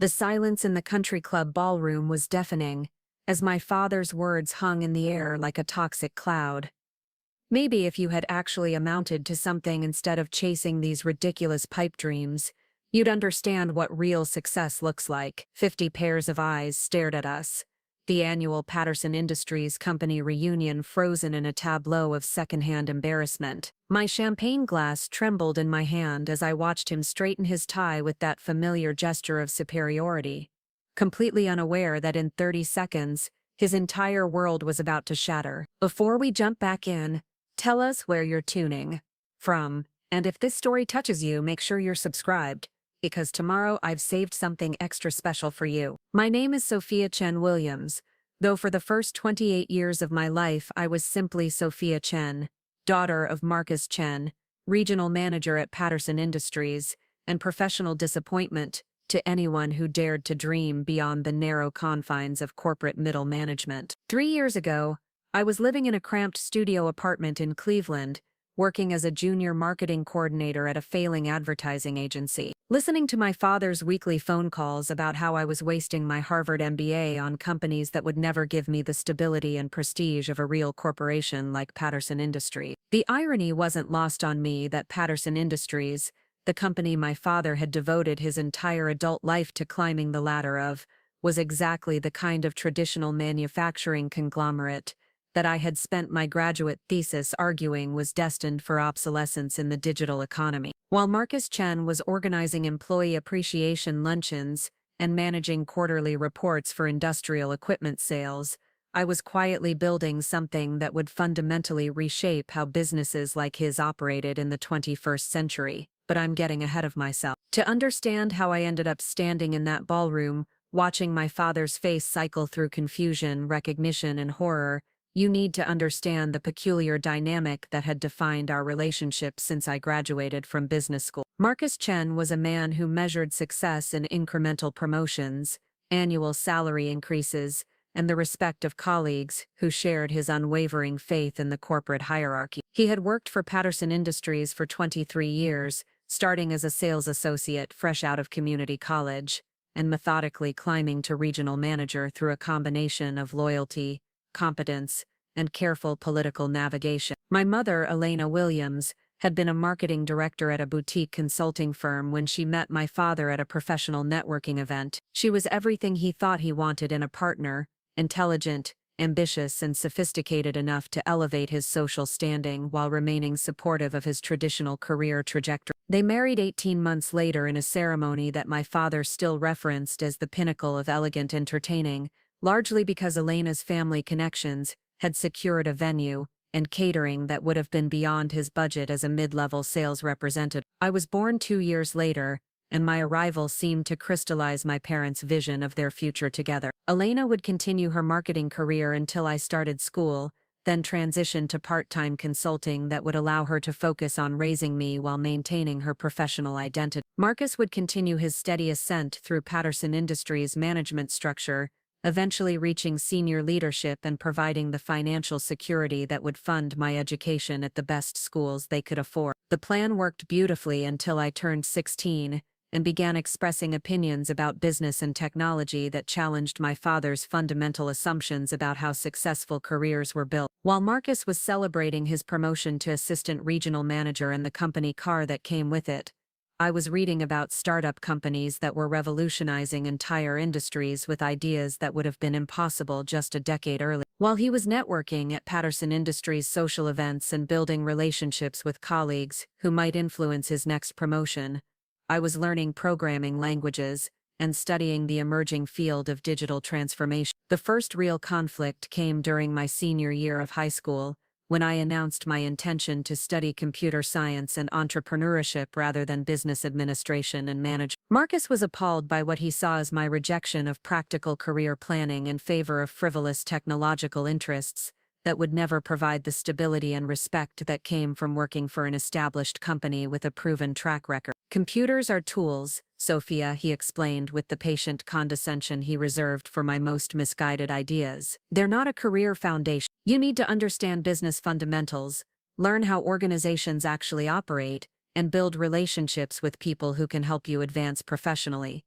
The silence in the country club ballroom was deafening, as my father's words hung in the air like a toxic cloud. Maybe if you had actually amounted to something instead of chasing these ridiculous pipe dreams, you'd understand what real success looks like. 50 pairs of eyes stared at us. The annual Patterson Industries company reunion frozen in a tableau of secondhand embarrassment. My champagne glass trembled in my hand as I watched him straighten his tie with that familiar gesture of superiority, completely unaware that in 30 seconds, his entire world was about to shatter. Before we jump back in, tell us where you're tuning from, and if this story touches you, make sure you're subscribed, because tomorrow I've saved something extra special for you. My name is Sophia Chen Williams, though for the first 28 years of my life I was simply Sophia Chen, daughter of Marcus Chen, regional manager at Patterson Industries, and professional disappointment to anyone who dared to dream beyond the narrow confines of corporate middle management. 3 years ago, I was living in a cramped studio apartment in Cleveland, working as a junior marketing coordinator at a failing advertising agency. Listening to my father's weekly phone calls about how I was wasting my Harvard MBA on companies that would never give me the stability and prestige of a real corporation like Patterson Industries. The irony wasn't lost on me that Patterson Industries, the company my father had devoted his entire adult life to climbing the ladder of, was exactly the kind of traditional manufacturing conglomerate that I had spent my graduate thesis arguing was destined for obsolescence in the digital economy. While Marcus Chen was organizing employee appreciation luncheons and managing quarterly reports for industrial equipment sales, I was quietly building something that would fundamentally reshape how businesses like his operated in the 21st century. But I'm getting ahead of myself. To understand how I ended up standing in that ballroom, watching my father's face cycle through confusion, recognition, and horror, you need to understand the peculiar dynamic that had defined our relationship since I graduated from business school. Marcus Chen was a man who measured success in incremental promotions, annual salary increases, and the respect of colleagues who shared his unwavering faith in the corporate hierarchy. He had worked for Patterson Industries for 23 years, starting as a sales associate fresh out of community college, and methodically climbing to regional manager through a combination of loyalty, competence, and careful political navigation. My mother, Elena Williams, had been a marketing director at a boutique consulting firm when she met my father at a professional networking event. She was everything he thought he wanted in a partner: intelligent, ambitious, and sophisticated enough to elevate his social standing while remaining supportive of his traditional career trajectory. They married 18 months later in a ceremony that my father still referenced as the pinnacle of elegant entertaining, largely because Elena's family connections had secured a venue and catering that would have been beyond his budget as a mid-level sales representative. I was born 2 years later, and my arrival seemed to crystallize my parents' vision of their future together. Elena would continue her marketing career until I started school, then transition to part-time consulting that would allow her to focus on raising me while maintaining her professional identity. Marcus would continue his steady ascent through Patterson Industries' management structure, eventually reaching senior leadership and providing the financial security that would fund my education at the best schools they could afford. The plan worked beautifully until I turned 16 and began expressing opinions about business and technology that challenged my father's fundamental assumptions about how successful careers were built. While Marcus was celebrating his promotion to assistant regional manager and the company car that came with it, I was reading about startup companies that were revolutionizing entire industries with ideas that would have been impossible just a decade earlier. While he was networking at Patterson Industries' social events and building relationships with colleagues who might influence his next promotion, I was learning programming languages and studying the emerging field of digital transformation. The first real conflict came during my senior year of high school, when I announced my intention to study computer science and entrepreneurship rather than business administration and management. Marcus was appalled by what he saw as my rejection of practical career planning in favor of frivolous technological interests that would never provide the stability and respect that came from working for an established company with a proven track record. Computers are tools, Sophia, he explained with the patient condescension he reserved for my most misguided ideas. They're not a career foundation. You need to understand business fundamentals, learn how organizations actually operate, and build relationships with people who can help you advance professionally.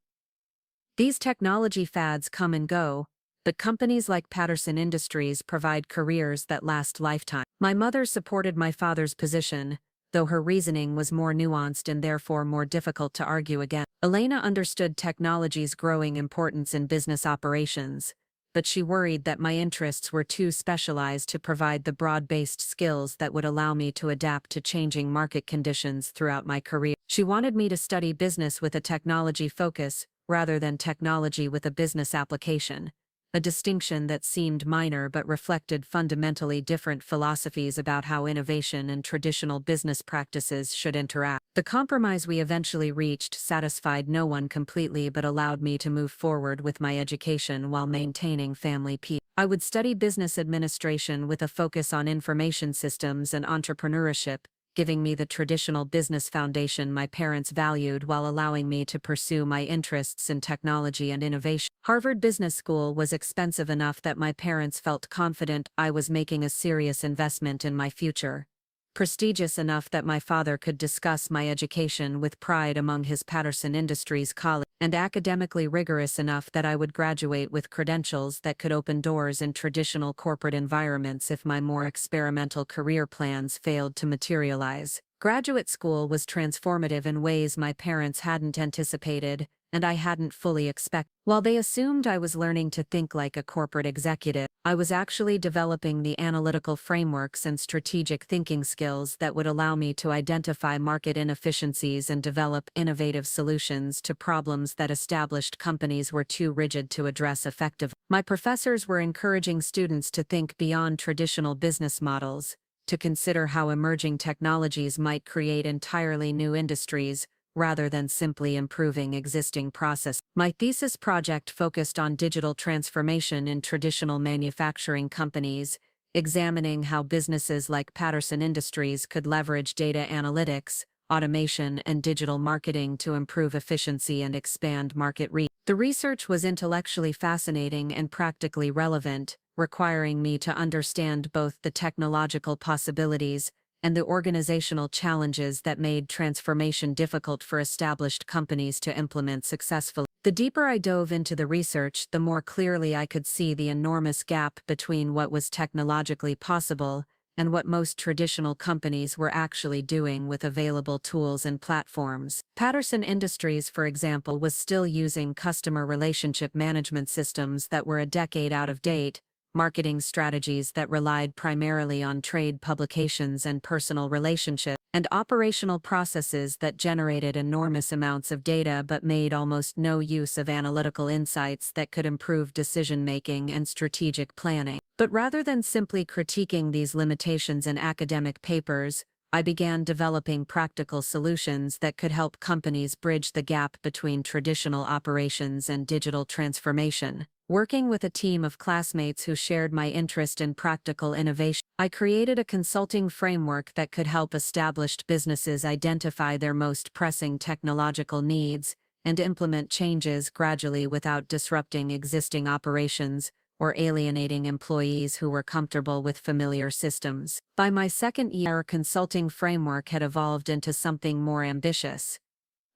These technology fads come and go, but companies like Patterson Industries provide careers that last lifetime. My mother supported my father's position, though her reasoning was more nuanced and therefore more difficult to argue against. Elena understood technology's growing importance in business operations, but she worried that my interests were too specialized to provide the broad-based skills that would allow me to adapt to changing market conditions throughout my career. She wanted me to study business with a technology focus, rather than technology with a business application, a distinction that seemed minor but reflected fundamentally different philosophies about how innovation and traditional business practices should interact. The compromise we eventually reached satisfied no one completely but allowed me to move forward with my education while maintaining family peace. I would study business administration with a focus on information systems and entrepreneurship, giving me the traditional business foundation my parents valued while allowing me to pursue my interests in technology and innovation. Harvard Business School was expensive enough that my parents felt confident I was making a serious investment in my future, prestigious enough that my father could discuss my education with pride among his Patterson Industries colleagues, and academically rigorous enough that I would graduate with credentials that could open doors in traditional corporate environments if my more experimental career plans failed to materialize. Graduate school was transformative in ways my parents hadn't anticipated, and I hadn't fully expected. While they assumed I was learning to think like a corporate executive, I was actually developing the analytical frameworks and strategic thinking skills that would allow me to identify market inefficiencies and develop innovative solutions to problems that established companies were too rigid to address effectively. My professors were encouraging students to think beyond traditional business models, to consider how emerging technologies might create entirely new industries, rather than simply improving existing processes. My thesis project focused on digital transformation in traditional manufacturing companies, examining how businesses like Patterson Industries could leverage data analytics, automation, and digital marketing to improve efficiency and expand market reach. The research was intellectually fascinating and practically relevant, requiring me to understand both the technological possibilities and the organizational challenges that made transformation difficult for established companies to implement successfully. The deeper I dove into the research, the more clearly I could see the enormous gap between what was technologically possible and what most traditional companies were actually doing with available tools and platforms. Patterson Industries, for example, was still using customer relationship management systems that were a decade out of date, marketing strategies that relied primarily on trade publications and personal relationships, and operational processes that generated enormous amounts of data but made almost no use of analytical insights that could improve decision-making and strategic planning. But rather than simply critiquing these limitations in academic papers, I began developing practical solutions that could help companies bridge the gap between traditional operations and digital transformation. Working with a team of classmates who shared my interest in practical innovation, I created a consulting framework that could help established businesses identify their most pressing technological needs and implement changes gradually without disrupting existing operations or alienating employees who were comfortable with familiar systems. By my second year, our consulting framework had evolved into something more ambitious.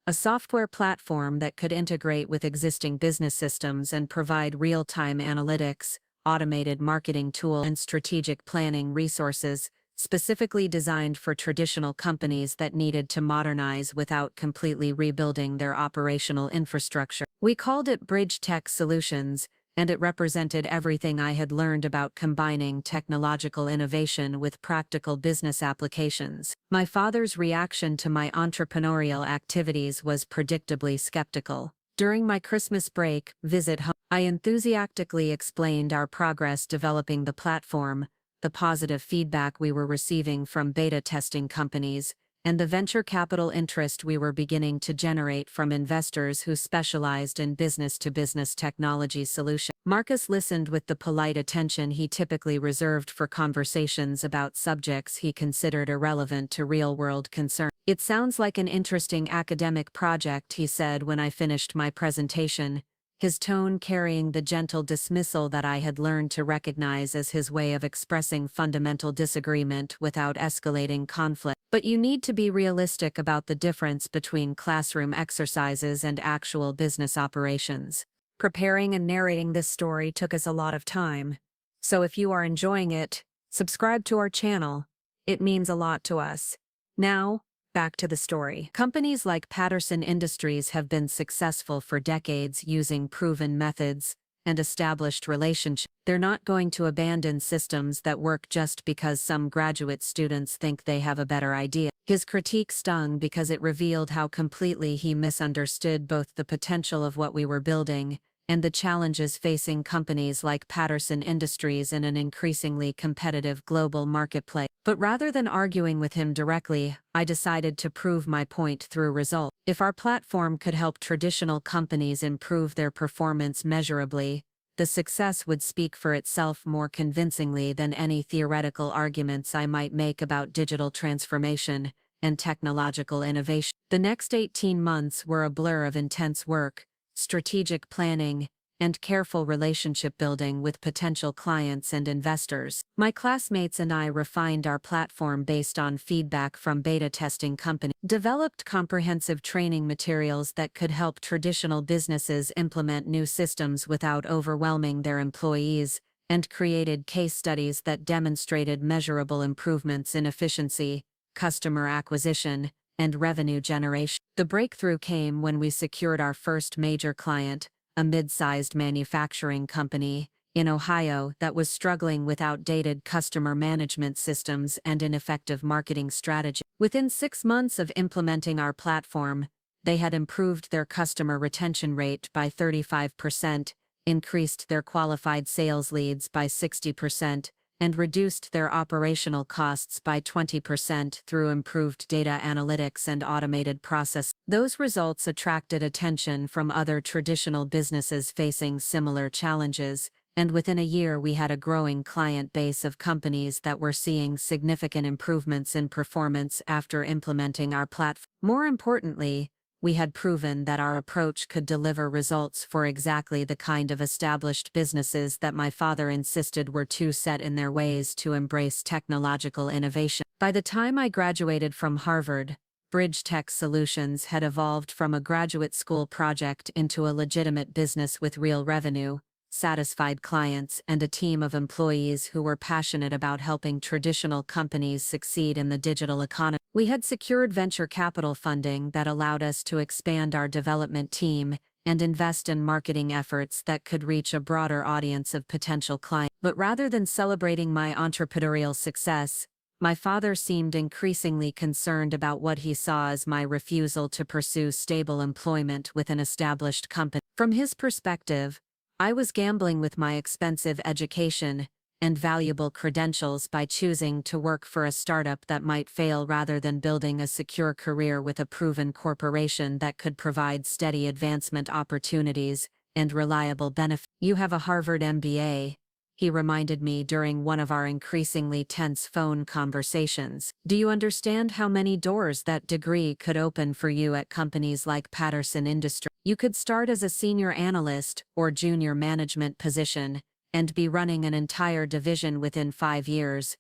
A software platform that could integrate with existing business systems and provide real-time analytics, automated marketing tools, and strategic planning resources, specifically designed for traditional companies that needed to modernize without completely rebuilding their operational infrastructure. We called it Bridge Tech Solutions, and it represented everything I had learned about combining technological innovation with practical business applications. My father's reaction to my entrepreneurial activities was predictably skeptical. During my Christmas break visit home, I enthusiastically explained our progress developing the platform, the positive feedback we were receiving from beta testing companies, and the venture capital interest we were beginning to generate from investors who specialized in business-to-business technology solutions. Marcus listened with the polite attention he typically reserved for conversations about subjects he considered irrelevant to real-world concerns. "It sounds like an interesting academic project," he said when I finished my presentation. his tone carrying the gentle dismissal that I had learned to recognize as his way of expressing fundamental disagreement without escalating conflict. But you need to be realistic about the difference between classroom exercises and actual business operations. Preparing and narrating this story took us a lot of time. So if you are enjoying it, subscribe to our channel. It means a lot to us. Now, back to the story. Companies like Patterson Industries have been successful for decades using proven methods and established relationships. They're not going to abandon systems that work just because some graduate students think they have a better idea. His critique stung because it revealed how completely he misunderstood both the potential of what we were building and the challenges facing companies like Patterson Industries in an increasingly competitive global marketplace. But rather than arguing with him directly, I decided to prove my point through results. If our platform could help traditional companies improve their performance measurably, the success would speak for itself more convincingly than any theoretical arguments I might make about digital transformation and technological innovation. The next 18 months were a blur of intense work, strategic planning, and careful relationship building with potential clients and investors. My classmates and I refined our platform based on feedback from beta testing companies, developed comprehensive training materials that could help traditional businesses implement new systems without overwhelming their employees, and created case studies that demonstrated measurable improvements in efficiency, customer acquisition, and revenue generation. The breakthrough came when we secured our first major client, a mid-sized manufacturing company in Ohio that was struggling with outdated customer management systems and ineffective marketing strategy. Within 6 months of implementing our platform, they had improved their customer retention rate by 35%, increased their qualified sales leads by 60%, and reduced their operational costs by 20% through improved data analytics and automated process. Those results attracted attention from other traditional businesses facing similar challenges, and within a year we had a growing client base of companies that were seeing significant improvements in performance after implementing our platform. More importantly, we had proven that our approach could deliver results for exactly the kind of established businesses that my father insisted were too set in their ways to embrace technological innovation. By the time I graduated from Harvard, Bridge Tech Solutions had evolved from a graduate school project into a legitimate business with real revenue, satisfied clients, and a team of employees who were passionate about helping traditional companies succeed in the digital economy. We had secured venture capital funding that allowed us to expand our development team and invest in marketing efforts that could reach a broader audience of potential clients. But rather than celebrating my entrepreneurial success, my father seemed increasingly concerned about what he saw as my refusal to pursue stable employment with an established company. From his perspective, I was gambling with my expensive education and valuable credentials by choosing to work for a startup that might fail rather than building a secure career with a proven corporation that could provide steady advancement opportunities and reliable benefits. "You have a Harvard MBA," he reminded me during one of our increasingly tense phone conversations. "Do you understand how many doors that degree could open for you at companies like Patterson Industries? You could start as a senior analyst or junior management position and be running an entire division within 5 years.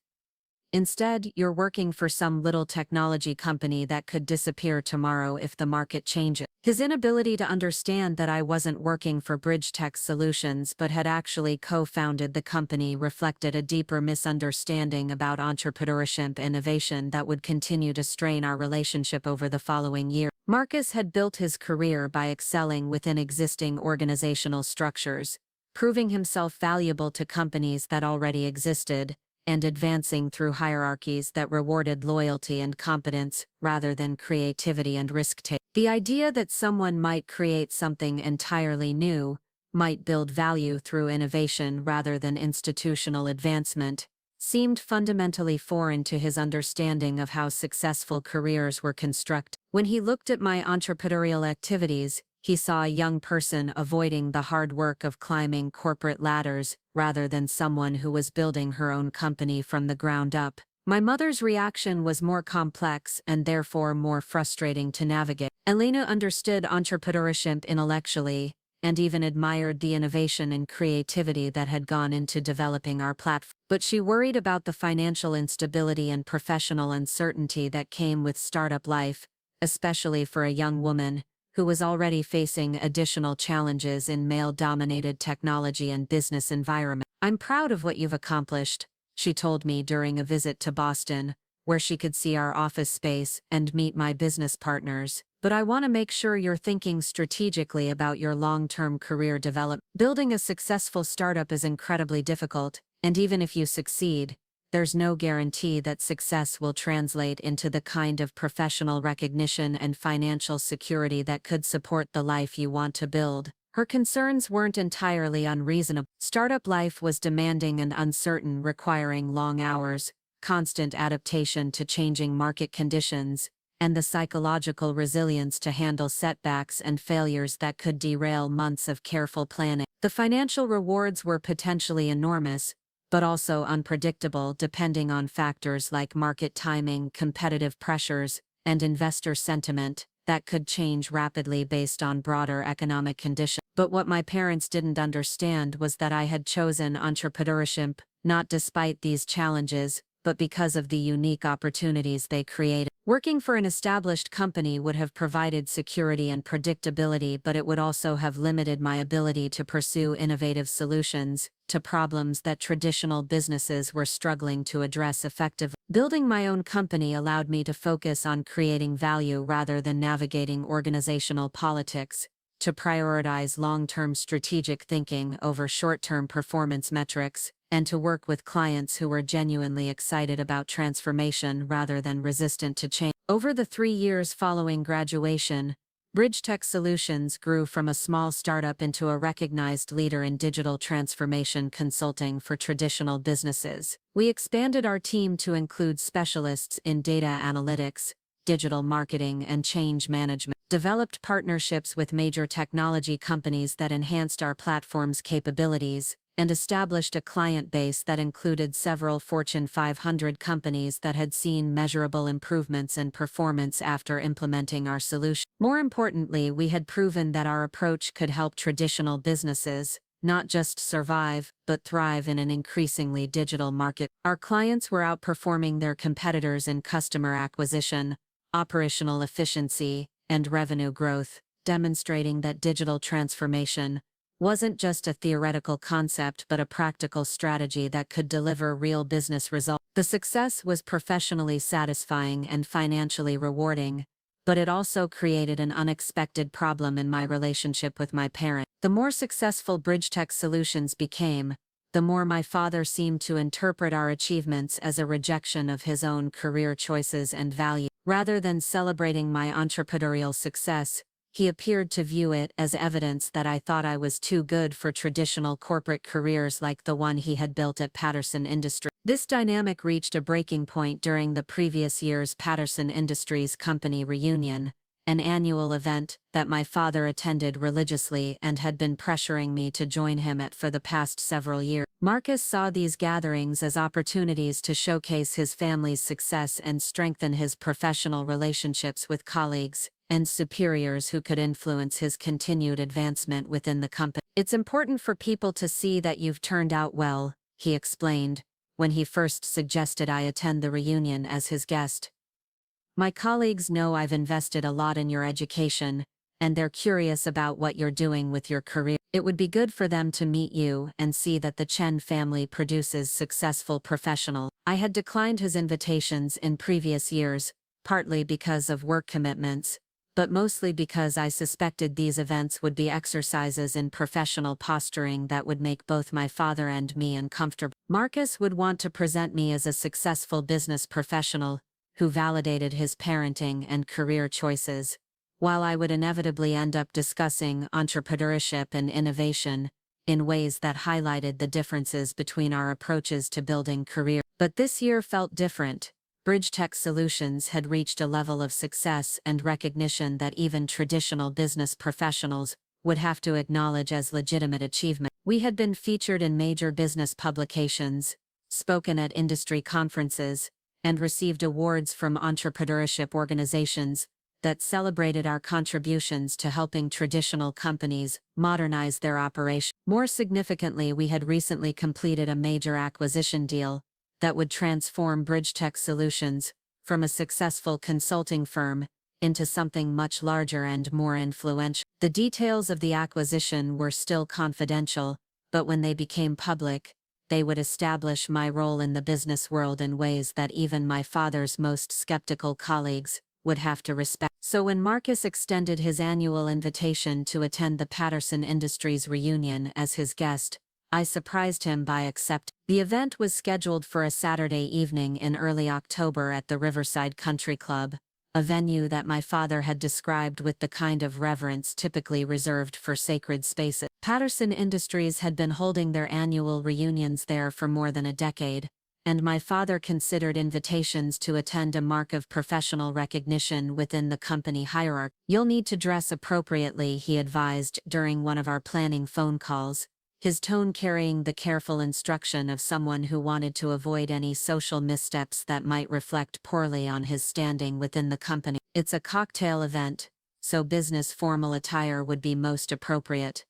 Instead, you're working for some little technology company that could disappear tomorrow if the market changes." His inability to understand that I wasn't working for Bridge Tech Solutions but had actually co-founded the company reflected a deeper misunderstanding about entrepreneurship and innovation that would continue to strain our relationship over the following year. Marcus had built his career by excelling within existing organizational structures, proving himself valuable to companies that already existed, and advancing through hierarchies that rewarded loyalty and competence rather than creativity and risk-taking. The idea that someone might create something entirely new, might build value through innovation rather than institutional advancement, seemed fundamentally foreign to his understanding of how successful careers were constructed. When he looked at my entrepreneurial activities, he saw a young person avoiding the hard work of climbing corporate ladders rather than someone who was building her own company from the ground up. My mother's reaction was more complex and therefore more frustrating to navigate. Elena understood entrepreneurship intellectually and even admired the innovation and creativity that had gone into developing our platform. But she worried about the financial instability and professional uncertainty that came with startup life, especially for a young woman who was already facing additional challenges in male-dominated technology and business environment. "I'm proud of what you've accomplished," she told me during a visit to Boston, where she could see our office space and meet my business partners. "But I want to make sure you're thinking strategically about your long-term career development. Building a successful startup is incredibly difficult, and even if you succeed, there's no guarantee that success will translate into the kind of professional recognition and financial security that could support the life you want to build." Her concerns weren't entirely unreasonable. Startup life was demanding and uncertain, requiring long hours, constant adaptation to changing market conditions, and the psychological resilience to handle setbacks and failures that could derail months of careful planning. The financial rewards were potentially enormous, but also unpredictable depending on factors like market timing, competitive pressures, and investor sentiment that could change rapidly based on broader economic conditions. But what my parents didn't understand was that I had chosen entrepreneurship, not despite these challenges, but because of the unique opportunities they created. Working for an established company would have provided security and predictability, but it would also have limited my ability to pursue innovative solutions to problems that traditional businesses were struggling to address effectively. Building my own company allowed me to focus on creating value rather than navigating organizational politics, to prioritize long-term strategic thinking over short-term performance metrics, and to work with clients who were genuinely excited about transformation rather than resistant to change. Over the 3 years following graduation, BridgeTech Solutions grew from a small startup into a recognized leader in digital transformation consulting for traditional businesses. We expanded our team to include specialists in data analytics, digital marketing, and change management, developed partnerships with major technology companies that enhanced our platform's capabilities, and established a client base that included several Fortune 500 companies that had seen measurable improvements in performance after implementing our solution. More importantly, we had proven that our approach could help traditional businesses not just survive, but thrive in an increasingly digital market. Our clients were outperforming their competitors in customer acquisition, operational efficiency, and revenue growth, demonstrating that digital transformation wasn't just a theoretical concept but a practical strategy that could deliver real business results. The success was professionally satisfying and financially rewarding, but it also created an unexpected problem in my relationship with my parent. The more successful BridgeTech Solutions became, the more my father seemed to interpret our achievements as a rejection of his own career choices and values. Rather than celebrating my entrepreneurial success, he appeared to view it as evidence that I thought I was too good for traditional corporate careers like the one he had built at Patterson Industries. This dynamic reached a breaking point during the previous year's Patterson Industries company reunion, an annual event that my father attended religiously and had been pressuring me to join him at for the past several years. Marcus saw these gatherings as opportunities to showcase his family's success and strengthen his professional relationships with colleagues and superiors who could influence his continued advancement within the company. "It's important for people to see that you've turned out well," he explained, when he first suggested I attend the reunion as his guest. "My colleagues know I've invested a lot in your education, and they're curious about what you're doing with your career. It would be good for them to meet you and see that the Chen family produces successful professionals." I had declined his invitations in previous years, partly because of work commitments, but mostly because I suspected these events would be exercises in professional posturing that would make both my father and me uncomfortable. Marcus would want to present me as a successful business professional who validated his parenting and career choices, while I would inevitably end up discussing entrepreneurship and innovation in ways that highlighted the differences between our approaches to building career. But this year felt different. BridgeTech Solutions had reached a level of success and recognition that even traditional business professionals would have to acknowledge as legitimate achievement. We had been featured in major business publications, spoken at industry conferences, and received awards from entrepreneurship organizations that celebrated our contributions to helping traditional companies modernize their operation. More significantly, we had recently completed a major acquisition deal that would transform BridgeTech Solutions from a successful consulting firm into something much larger and more influential. The details of the acquisition were still confidential, but when they became public, they would establish my role in the business world in ways that even my father's most skeptical colleagues would have to respect. So when Marcus extended his annual invitation to attend the Patterson Industries reunion as his guest, I surprised him by accepting. The event was scheduled for a Saturday evening in early October at the Riverside Country Club, a venue that my father had described with the kind of reverence typically reserved for sacred spaces. Patterson Industries had been holding their annual reunions there for more than a decade, and my father considered invitations to attend a mark of professional recognition within the company hierarchy. "You'll need to dress appropriately," he advised during one of our planning phone calls, his tone carrying the careful instruction of someone who wanted to avoid any social missteps that might reflect poorly on his standing within the company. "It's a cocktail event, so business formal attire would be most appropriate.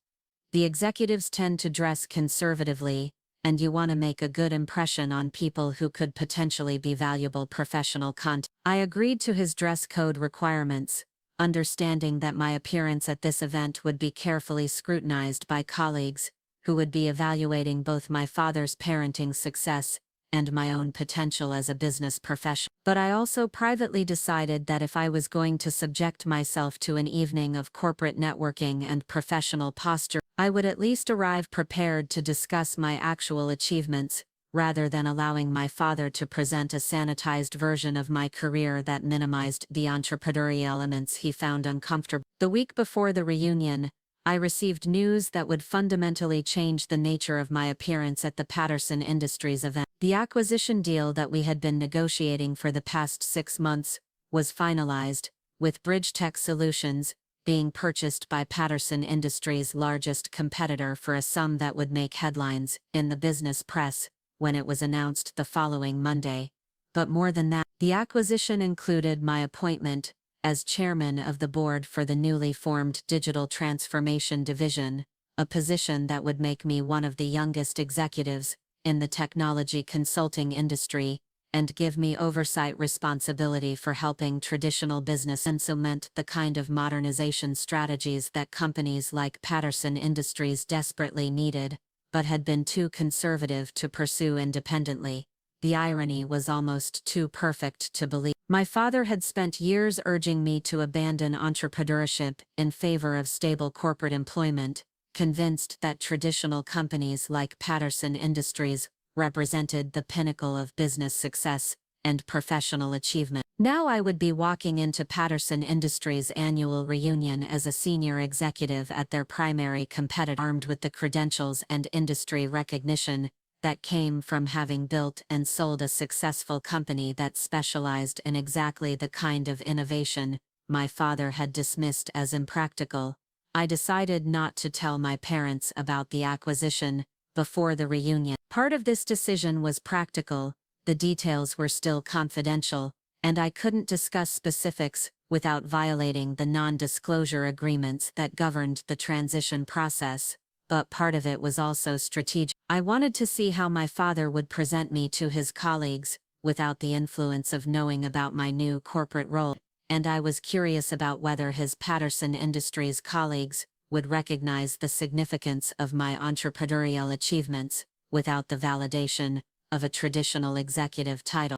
The executives tend to dress conservatively, and you want to make a good impression on people who could potentially be valuable professional content." I agreed to his dress code requirements, understanding that my appearance at this event would be carefully scrutinized by colleagues who would be evaluating both my father's parenting success and my own potential as a business professional. But I also privately decided that if I was going to subject myself to an evening of corporate networking and professional posture, I would at least arrive prepared to discuss my actual achievements, rather than allowing my father to present a sanitized version of my career that minimized the entrepreneurial elements he found uncomfortable. The week before the reunion, I received news that would fundamentally change the nature of my appearance at the Patterson Industries event. The acquisition deal that we had been negotiating for the past 6 months was finalized, with BridgeTech Solutions being purchased by Patterson Industries' largest competitor for a sum that would make headlines in the business press when it was announced the following Monday. But more than that, the acquisition included my appointment as chairman of the board for the newly formed Digital Transformation Division, a position that would make me one of the youngest executives in the technology consulting industry, and give me oversight responsibility for helping traditional business implement the kind of modernization strategies that companies like Patterson Industries desperately needed, but had been too conservative to pursue independently. The irony was almost too perfect to believe. My father had spent years urging me to abandon entrepreneurship in favor of stable corporate employment, convinced that traditional companies like Patterson Industries represented the pinnacle of business success and professional achievement. Now I would be walking into Patterson Industries' annual reunion as a senior executive at their primary competitor, armed with the credentials and industry recognition that came from having built and sold a successful company that specialized in exactly the kind of innovation my father had dismissed as impractical. I decided not to tell my parents about the acquisition before the reunion. Part of this decision was practical, the details were still confidential, and I couldn't discuss specifics without violating the non-disclosure agreements that governed the transition process. But part of it was also strategic. I wanted to see how my father would present me to his colleagues, without the influence of knowing about my new corporate role, and I was curious about whether his Patterson Industries colleagues would recognize the significance of my entrepreneurial achievements, without the validation of a traditional executive title.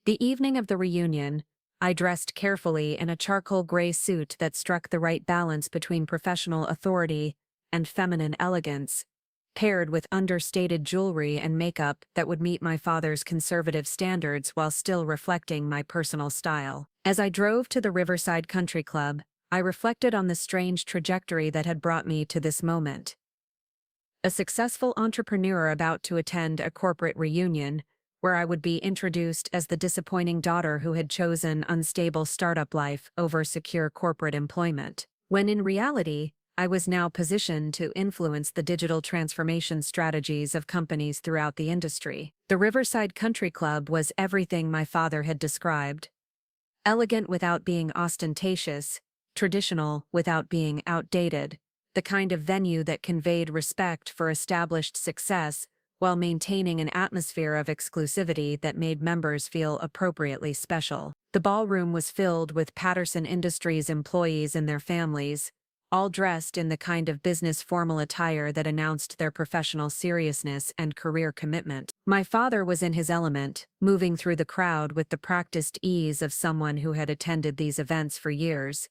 The evening of the reunion, I dressed carefully in a charcoal gray suit that struck the right balance between professional authority and feminine elegance, paired with understated jewelry and makeup that would meet my father's conservative standards while still reflecting my personal style. As I drove to the Riverside Country Club, I reflected on the strange trajectory that had brought me to this moment. A successful entrepreneur about to attend a corporate reunion, where I would be introduced as the disappointing daughter who had chosen unstable startup life over secure corporate employment, when in reality, I was now positioned to influence the digital transformation strategies of companies throughout the industry. The Riverside Country Club was everything my father had described. Elegant without being ostentatious, traditional without being outdated, the kind of venue that conveyed respect for established success while maintaining an atmosphere of exclusivity that made members feel appropriately special. The ballroom was filled with Patterson Industries employees and their families, all dressed in the kind of business formal attire that announced their professional seriousness and career commitment. My father was in his element, moving through the crowd with the practiced ease of someone who had attended these events for years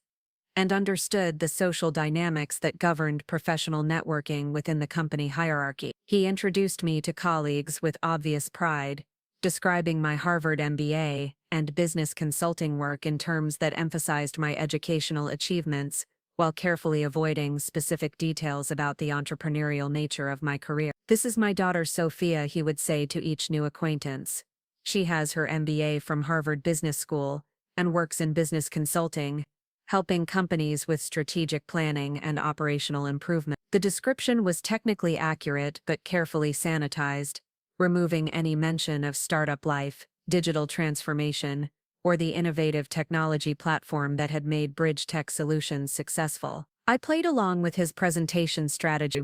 and understood the social dynamics that governed professional networking within the company hierarchy. He introduced me to colleagues with obvious pride, describing my Harvard MBA and business consulting work in terms that emphasized my educational achievements, while carefully avoiding specific details about the entrepreneurial nature of my career. "This is my daughter Sophia," he would say to each new acquaintance. "She has her MBA from Harvard Business School and works in business consulting, helping companies with strategic planning and operational improvement." The description was technically accurate but carefully sanitized, removing any mention of startup life, digital transformation, or the innovative technology platform that had made Bridge Tech Solutions successful. I played along with his presentation strategy,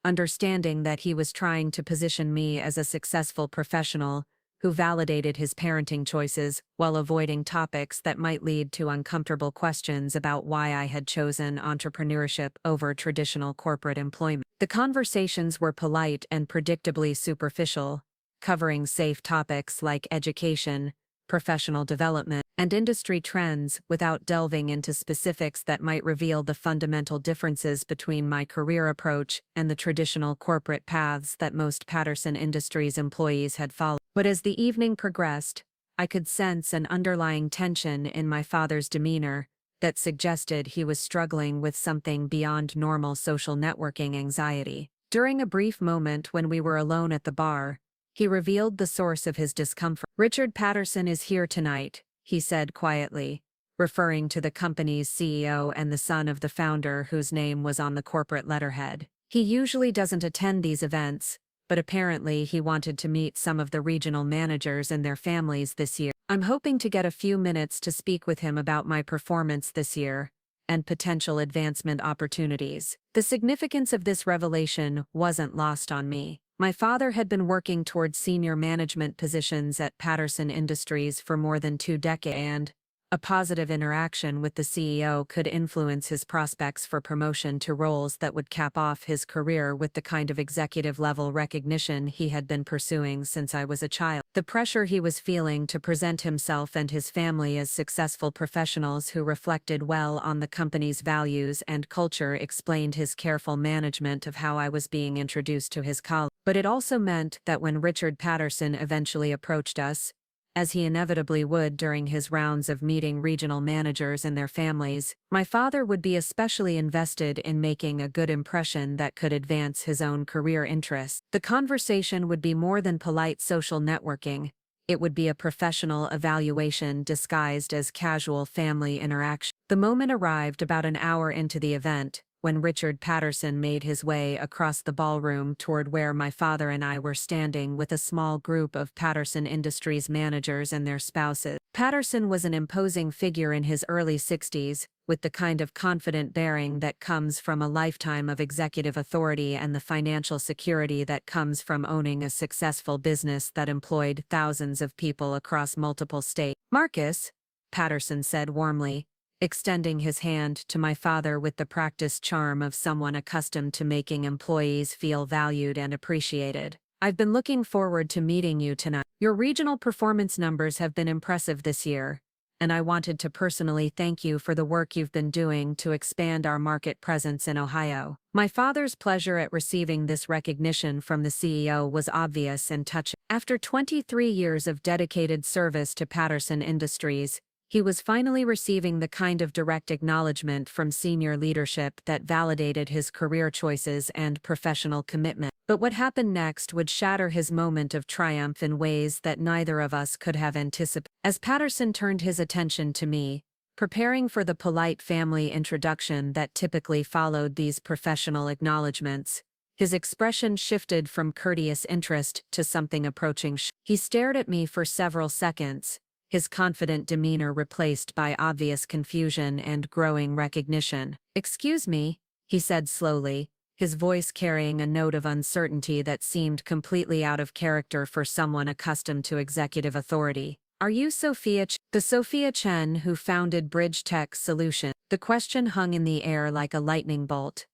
understanding that he was trying to position me as a successful professional who validated his parenting choices while avoiding topics that might lead to uncomfortable questions about why I had chosen entrepreneurship over traditional corporate employment. The conversations were polite and predictably superficial, covering safe topics like education, professional development, and industry trends without delving into specifics that might reveal the fundamental differences between my career approach and the traditional corporate paths that most Patterson Industries employees had followed. But as the evening progressed, I could sense an underlying tension in my father's demeanor that suggested he was struggling with something beyond normal social networking anxiety. During a brief moment when we were alone at the bar, he revealed the source of his discomfort. "Richard Patterson is here tonight," he said quietly, referring to the company's CEO and the son of the founder whose name was on the corporate letterhead. "He usually doesn't attend these events, but apparently he wanted to meet some of the regional managers and their families this year. I'm hoping to get a few minutes to speak with him about my performance this year and potential advancement opportunities." The significance of this revelation wasn't lost on me. My father had been working towards senior management positions at Patterson Industries for more than 2 decades, and a positive interaction with the CEO could influence his prospects for promotion to roles that would cap off his career with the kind of executive-level recognition he had been pursuing since I was a child. The pressure he was feeling to present himself and his family as successful professionals who reflected well on the company's values and culture explained his careful management of how I was being introduced to his colleagues. But it also meant that when Richard Patterson eventually approached us, as he inevitably would during his rounds of meeting regional managers and their families, my father would be especially invested in making a good impression that could advance his own career interests. The conversation would be more than polite social networking. It would be a professional evaluation disguised as casual family interaction. The moment arrived about an hour into the event, when Richard Patterson made his way across the ballroom toward where my father and I were standing with a small group of Patterson Industries managers and their spouses. Patterson was an imposing figure in his early 60s, with the kind of confident bearing that comes from a lifetime of executive authority and the financial security that comes from owning a successful business that employed thousands of people across multiple states. "Marcus," Patterson said warmly, extending his hand to my father with the practiced charm of someone accustomed to making employees feel valued and appreciated. "I've been looking forward to meeting you tonight. Your regional performance numbers have been impressive this year, and I wanted to personally thank you for the work you've been doing to expand our market presence in Ohio." My father's pleasure at receiving this recognition from the CEO was obvious and touching. After 23 years of dedicated service to Patterson Industries, he was finally receiving the kind of direct acknowledgement from senior leadership that validated his career choices and professional commitment. But what happened next would shatter his moment of triumph in ways that neither of us could have anticipated. As Patterson turned his attention to me, preparing for the polite family introduction that typically followed these professional acknowledgments, his expression shifted from courteous interest to something approaching shock. He stared at me for several seconds, his confident demeanor replaced by obvious confusion and growing recognition. "Excuse me," he said slowly, his voice carrying a note of uncertainty that seemed completely out of character for someone accustomed to executive authority. "Are you the Sophia Chen who founded Bridge Tech Solutions?" The question hung in the air like a lightning bolt,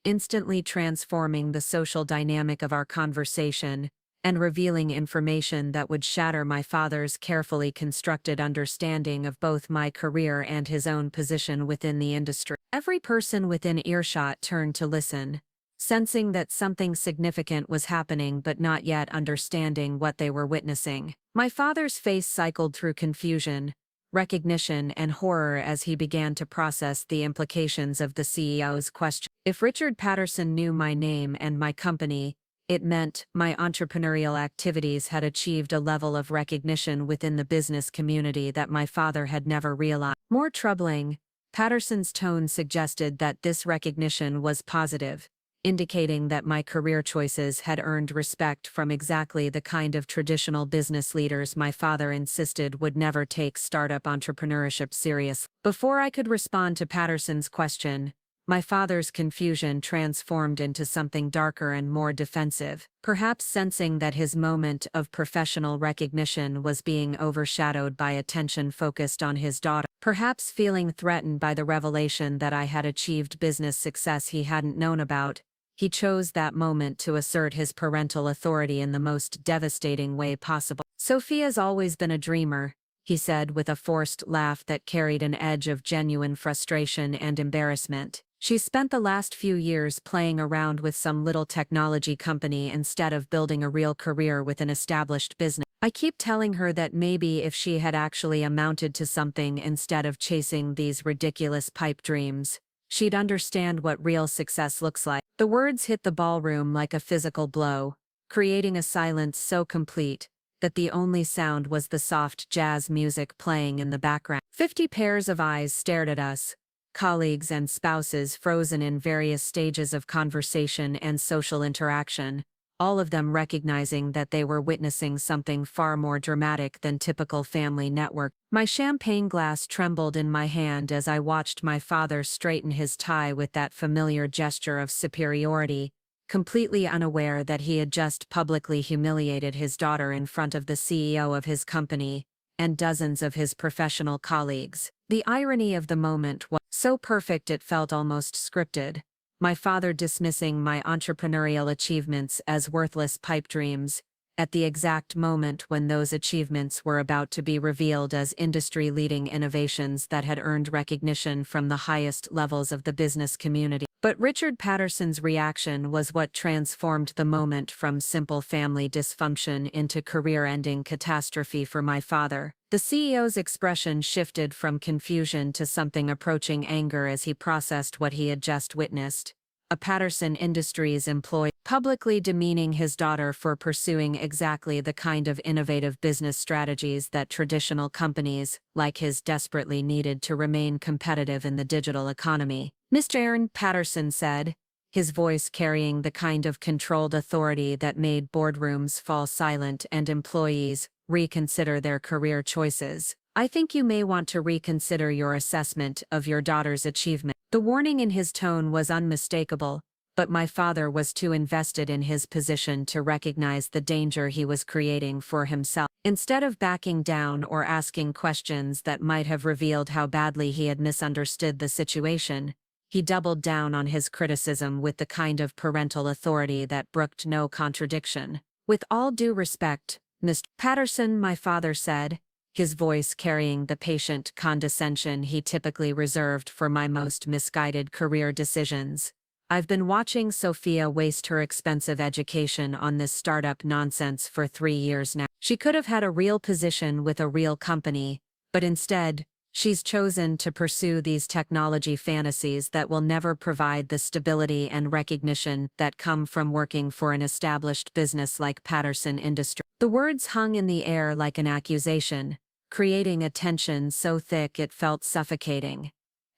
instantly transforming the social dynamic of our conversation and revealing information that would shatter my father's carefully constructed understanding of both my career and his own position within the industry. Every person within earshot turned to listen, sensing that something significant was happening but not yet understanding what they were witnessing. My father's face cycled through confusion, recognition, and horror as he began to process the implications of the CEO's question. If Richard Patterson knew my name and my company, it meant my entrepreneurial activities had achieved a level of recognition within the business community that my father had never realized. More troubling, Patterson's tone suggested that this recognition was positive, indicating that my career choices had earned respect from exactly the kind of traditional business leaders my father insisted would never take startup entrepreneurship seriously. Before I could respond to Patterson's question, my father's confusion transformed into something darker and more defensive, perhaps sensing that his moment of professional recognition was being overshadowed by attention focused on his daughter. Perhaps feeling threatened by the revelation that I had achieved business success he hadn't known about, he chose that moment to assert his parental authority in the most devastating way possible. "Sophia's always been a dreamer," he said with a forced laugh that carried an edge of genuine frustration and embarrassment. "She spent the last few years playing around with some little technology company instead of building a real career with an established business. I keep telling her that maybe if she had actually amounted to something instead of chasing these ridiculous pipe dreams, she'd understand what real success looks like." The words hit the ballroom like a physical blow, creating a silence so complete that the only sound was the soft jazz music playing in the background. 50 pairs of eyes stared at us, colleagues and spouses frozen in various stages of conversation and social interaction, all of them recognizing that they were witnessing something far more dramatic than typical family network. My champagne glass trembled in my hand as I watched my father straighten his tie with that familiar gesture of superiority, completely unaware that he had just publicly humiliated his daughter in front of the CEO of his company and dozens of his professional colleagues. The irony of the moment was so perfect it felt almost scripted. My father dismissing my entrepreneurial achievements as worthless pipe dreams, at the exact moment when those achievements were about to be revealed as industry-leading innovations that had earned recognition from the highest levels of the business community. But Richard Patterson's reaction was what transformed the moment from simple family dysfunction into career-ending catastrophe for my father. The CEO's expression shifted from confusion to something approaching anger as he processed what he had just witnessed. A Patterson Industries employee publicly demeaning his daughter for pursuing exactly the kind of innovative business strategies that traditional companies like his desperately needed to remain competitive in the digital economy. "Mr. Patterson said," his voice carrying the kind of controlled authority that made boardrooms fall silent and employees reconsider their career choices, "I think you may want to reconsider your assessment of your daughter's achievement." The warning in his tone was unmistakable, but my father was too invested in his position to recognize the danger he was creating for himself. Instead of backing down or asking questions that might have revealed how badly he had misunderstood the situation, he doubled down on his criticism with the kind of parental authority that brooked no contradiction. "With all due respect, Mr. Patterson," my father said, his voice carrying the patient condescension he typically reserved for my most misguided career decisions, "I've been watching Sophia waste her expensive education on this startup nonsense for 3 years now. She could have had a real position with a real company, but instead, she's chosen to pursue these technology fantasies that will never provide the stability and recognition that come from working for an established business like Patterson Industries." The words hung in the air like an accusation, creating a tension so thick it felt suffocating.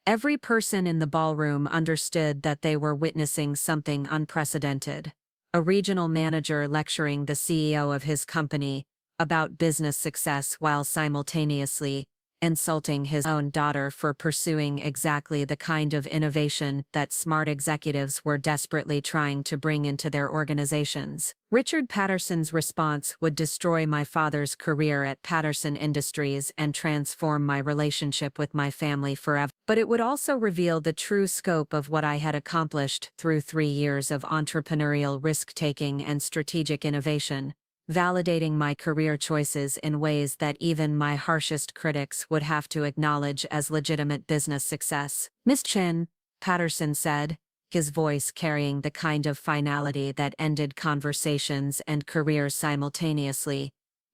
Every person in the ballroom understood that they were witnessing something unprecedented. A regional manager lecturing the CEO of his company, about business success while simultaneously insulting his own daughter for pursuing exactly the kind of innovation that smart executives were desperately trying to bring into their organizations. Richard Patterson's response would destroy my father's career at Patterson Industries and transform my relationship with my family forever. But it would also reveal the true scope of what I had accomplished through 3 years of entrepreneurial risk-taking and strategic innovation, validating my career choices in ways that even my harshest critics would have to acknowledge as legitimate business success. "Miss Chen," Patterson said, his voice carrying the kind of finality that ended conversations and careers simultaneously,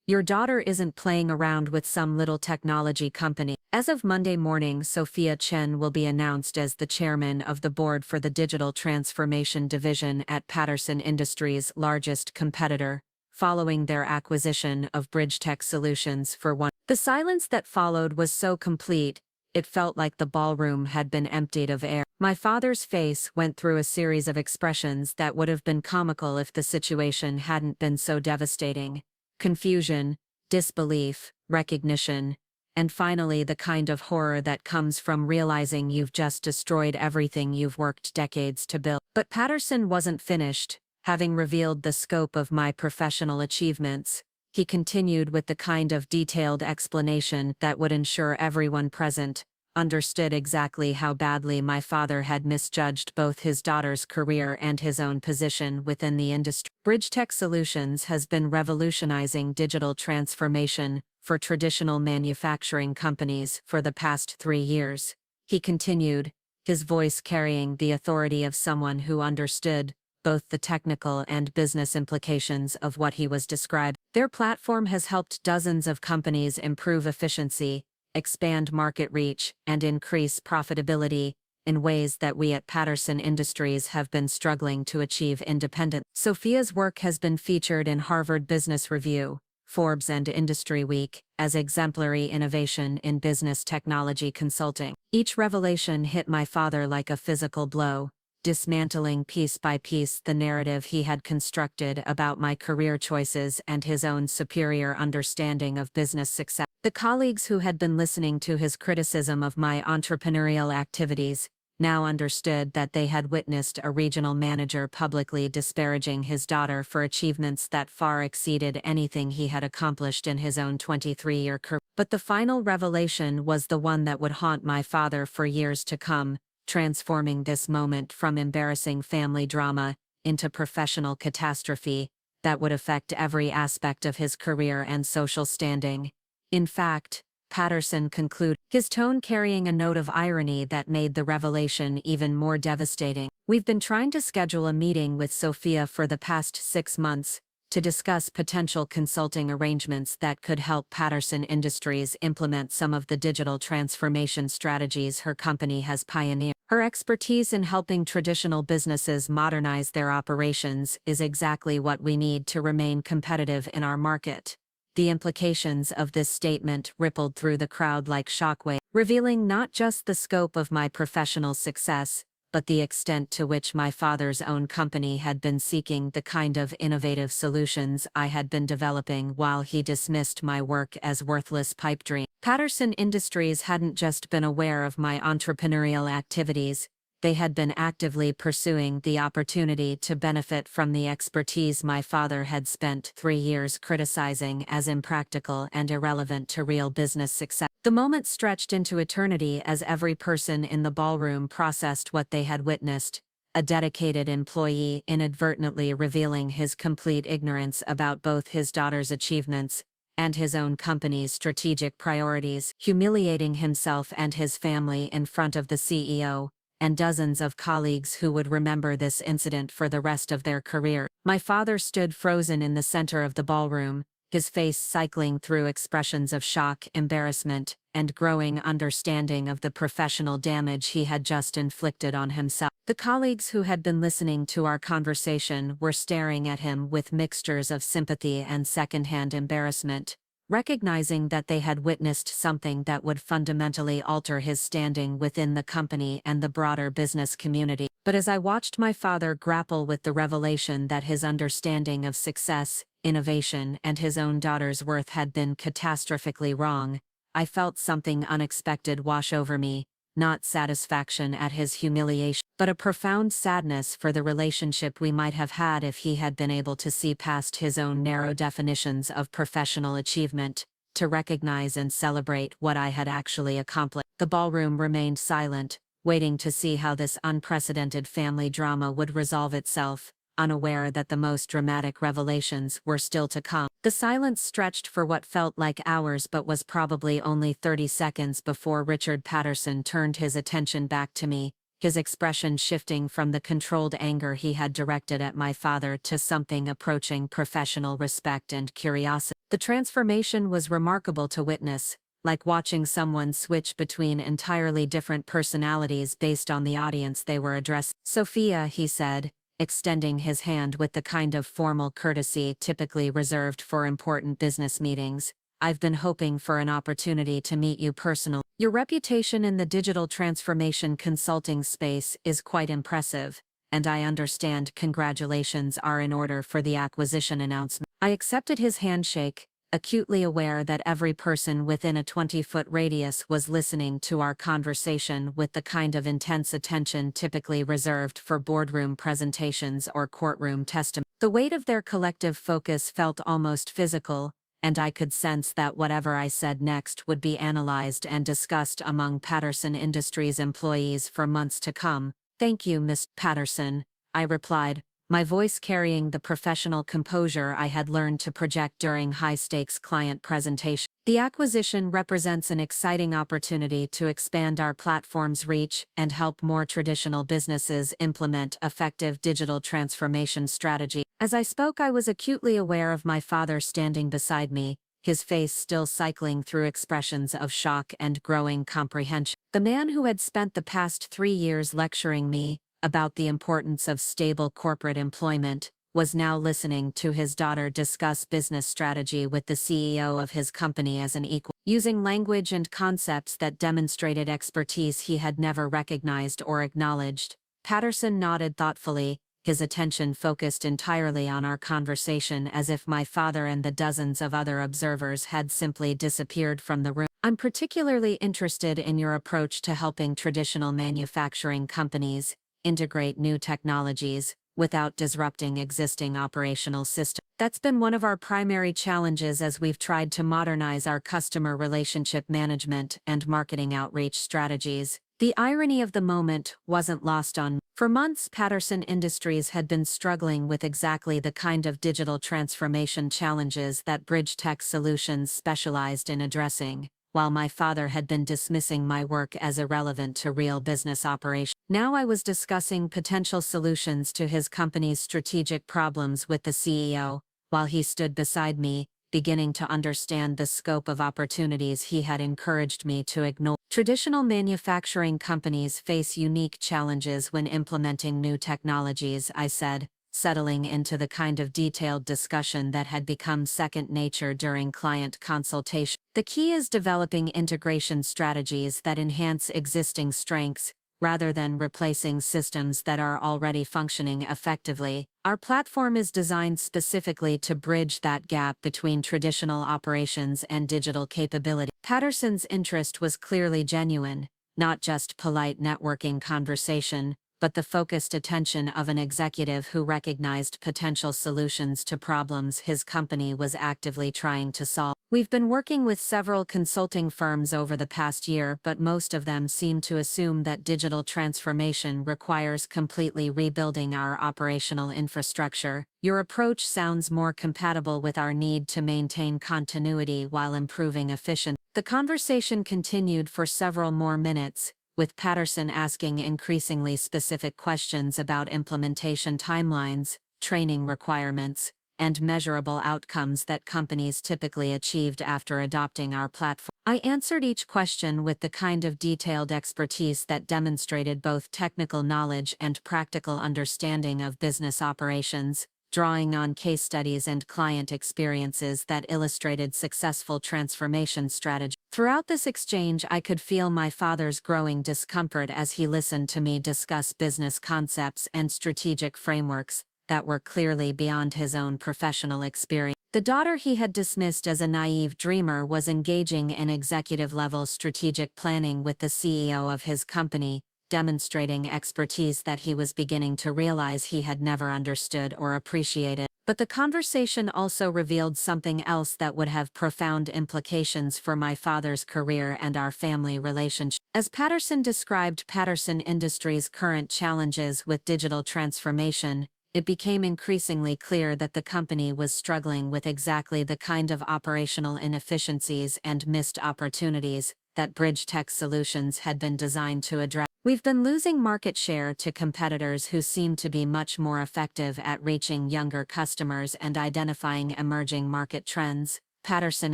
"your daughter isn't playing around with some little technology company." As of Monday morning, Sophia Chen will be announced as the chairman of the board for the digital transformation division at Patterson Industries' largest competitor, following their acquisition of BridgeTech Solutions for one. The silence that followed was so complete, it felt like the ballroom had been emptied of air. My father's face went through a series of expressions that would have been comical if the situation hadn't been so devastating: confusion, disbelief, recognition, and finally the kind of horror that comes from realizing you've just destroyed everything you've worked decades to build. But Patterson wasn't finished. Having revealed the scope of my professional achievements, he continued with the kind of detailed explanation that would ensure everyone present understood exactly how badly my father had misjudged both his daughter's career and his own position within the industry. BridgeTech Solutions has been revolutionizing digital transformation for traditional manufacturing companies for the past 3 years, he continued, his voice carrying the authority of someone who understood both the technical and business implications of what he was describing. Their platform has helped dozens of companies improve efficiency, expand market reach, and increase profitability in ways that we at Patterson Industries have been struggling to achieve independently. Sophia's work has been featured in Harvard Business Review, Forbes, and Industry Week as exemplary innovation in business technology consulting. Each revelation hit my father like a physical blow, dismantling piece by piece the narrative he had constructed about my career choices and his own superior understanding of business success. The colleagues who had been listening to his criticism of my entrepreneurial activities now understood that they had witnessed a regional manager publicly disparaging his daughter for achievements that far exceeded anything he had accomplished in his own 23-year career. But the final revelation was the one that would haunt my father for years to come, transforming this moment from embarrassing family drama into professional catastrophe that would affect every aspect of his career and social standing. In fact, Patterson concluded, his tone carrying a note of irony that made the revelation even more devastating. "We've been trying to schedule a meeting with Sophia for the past 6 months to discuss potential consulting arrangements that could help Patterson Industries implement some of the digital transformation strategies her company has pioneered. Her expertise in helping traditional businesses modernize their operations is exactly what we need to remain competitive in our market." The implications of this statement rippled through the crowd like shockwaves, revealing not just the scope of my professional success, but the extent to which my father's own company had been seeking the kind of innovative solutions I had been developing while he dismissed my work as worthless pipe dreams. Patterson Industries hadn't just been aware of my entrepreneurial activities, they had been actively pursuing the opportunity to benefit from the expertise my father had spent 3 years criticizing as impractical and irrelevant to real business success. The moment stretched into eternity as every person in the ballroom processed what they had witnessed, a dedicated employee inadvertently revealing his complete ignorance about both his daughter's achievements and his own company's strategic priorities, humiliating himself and his family in front of the CEO and dozens of colleagues who would remember this incident for the rest of their career. My father stood frozen in the center of the ballroom, his face cycling through expressions of shock, embarrassment, and growing understanding of the professional damage he had just inflicted on himself. The colleagues who had been listening to our conversation were staring at him with mixtures of sympathy and secondhand embarrassment, recognizing that they had witnessed something that would fundamentally alter his standing within the company and the broader business community. But as I watched my father grapple with the revelation that his understanding of success innovation, and his own daughter's worth had been catastrophically wrong, I felt something unexpected wash over me, not satisfaction at his humiliation, but a profound sadness for the relationship we might have had if he had been able to see past his own narrow definitions of professional achievement, to recognize and celebrate what I had actually accomplished. The ballroom remained silent, waiting to see how this unprecedented family drama would resolve itself, unaware that the most dramatic revelations were still to come. The silence stretched for what felt like hours but was probably only 30 seconds before Richard Patterson turned his attention back to me, his expression shifting from the controlled anger he had directed at my father to something approaching professional respect and curiosity. The transformation was remarkable to witness, like watching someone switch between entirely different personalities based on the audience they were addressing. "Sophia," he said, extending his hand with the kind of formal courtesy typically reserved for important business meetings, "I've been hoping for an opportunity to meet you personally. Your reputation in the digital transformation consulting space is quite impressive, and I understand congratulations are in order for the acquisition announcement." I accepted his handshake, acutely aware that every person within a 20-foot radius was listening to our conversation with the kind of intense attention typically reserved for boardroom presentations or courtroom testimony. The weight of their collective focus felt almost physical, and I could sense that whatever I said next would be analyzed and discussed among Patterson Industries employees for months to come. "Thank you, Miss Patterson," I replied, my voice carrying the professional composure I had learned to project during high-stakes client presentations. "The acquisition represents an exciting opportunity to expand our platform's reach and help more traditional businesses implement effective digital transformation strategy." As I spoke, I was acutely aware of my father standing beside me, his face still cycling through expressions of shock and growing comprehension. The man who had spent the past 3 years lecturing me about the importance of stable corporate employment was now listening to his daughter discuss business strategy with the CEO of his company as an equal, using language and concepts that demonstrated expertise he had never recognized or acknowledged. Patterson nodded thoughtfully, his attention focused entirely on our conversation, as if my father and the dozens of other observers had simply disappeared from the room. "I'm particularly interested in your approach to helping traditional manufacturing companies integrate new technologies without disrupting existing operational systems. That's been one of our primary challenges as we've tried to modernize our customer relationship management and marketing outreach strategies." The irony of the moment wasn't lost on me. For months, Patterson Industries had been struggling with exactly the kind of digital transformation challenges that Bridge Tech Solutions specialized in addressing, while my father had been dismissing my work as irrelevant to real business operations. Now I was discussing potential solutions to his company's strategic problems with the CEO, while he stood beside me, beginning to understand the scope of opportunities he had encouraged me to ignore. Traditional manufacturing companies face unique challenges when implementing new technologies, I said, settling into the kind of detailed discussion that had become second nature during client consultation. "The key is developing integration strategies that enhance existing strengths, rather than replacing systems that are already functioning effectively. Our platform is designed specifically to bridge that gap between traditional operations and digital capability." Patterson's interest was clearly genuine, not just polite networking conversation, but the focused attention of an executive who recognized potential solutions to problems his company was actively trying to solve. "We've been working with several consulting firms over the past year, but most of them seem to assume that digital transformation requires completely rebuilding our operational infrastructure. Your approach sounds more compatible with our need to maintain continuity while improving efficiency." The conversation continued for several more minutes, with Patterson asking increasingly specific questions about implementation timelines, training requirements, and measurable outcomes that companies typically achieved after adopting our platform. I answered each question with the kind of detailed expertise that demonstrated both technical knowledge and practical understanding of business operations, drawing on case studies and client experiences that illustrated successful transformation strategies. Throughout this exchange, I could feel my father's growing discomfort as he listened to me discuss business concepts and strategic frameworks that were clearly beyond his own professional experience. The daughter he had dismissed as a naive dreamer was engaging in executive-level strategic planning with the CEO of his company, demonstrating expertise that he was beginning to realize he had never understood or appreciated. But the conversation also revealed something else that would have profound implications for my father's career and our family relationship. As Patterson described Patterson Industries' current challenges with digital transformation, it became increasingly clear that the company was struggling with exactly the kind of operational inefficiencies and missed opportunities that Bridge Tech Solutions had been designed to address. We've been losing market share to competitors who seem to be much more effective at reaching younger customers and identifying emerging market trends, Patterson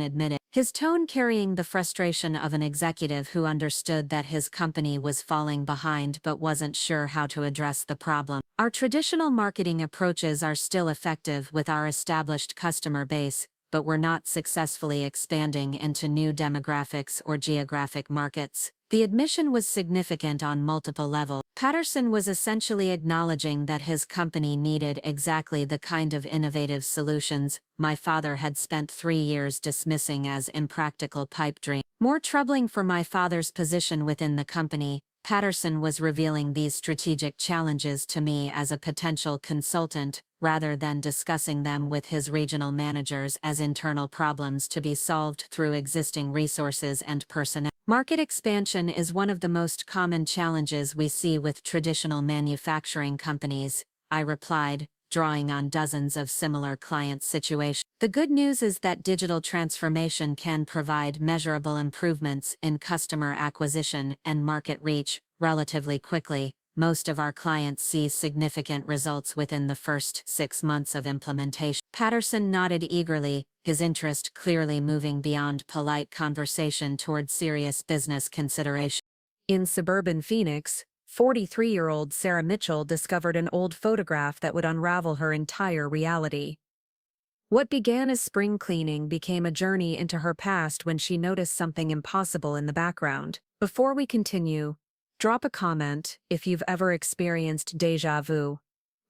admitted, his tone carrying the frustration of an executive who understood that his company was falling behind but wasn't sure how to address the problem. Our traditional marketing approaches are still effective with our established customer base, but we're not successfully expanding into new demographics or geographic markets. The admission was significant on multiple levels. Patterson was essentially acknowledging that his company needed exactly the kind of innovative solutions my father had spent 3 years dismissing as impractical pipe dreams. More troubling for my father's position within the company, Patterson was revealing these strategic challenges to me as a potential consultant, rather than discussing them with his regional managers as internal problems to be solved through existing resources and personnel. Market expansion is one of the most common challenges we see with traditional manufacturing companies, I replied, drawing on dozens of similar client situations. The good news is that digital transformation can provide measurable improvements in customer acquisition and market reach relatively quickly. Most of our clients see significant results within the first 6 months of implementation. Patterson nodded eagerly, his interest clearly moving beyond polite conversation toward serious business consideration. In suburban Phoenix, 43-year-old Sarah Mitchell discovered an old photograph that would unravel her entire reality. What began as spring cleaning became a journey into her past when she noticed something impossible in the background. Before we continue, drop a comment if you've ever experienced déjà vu.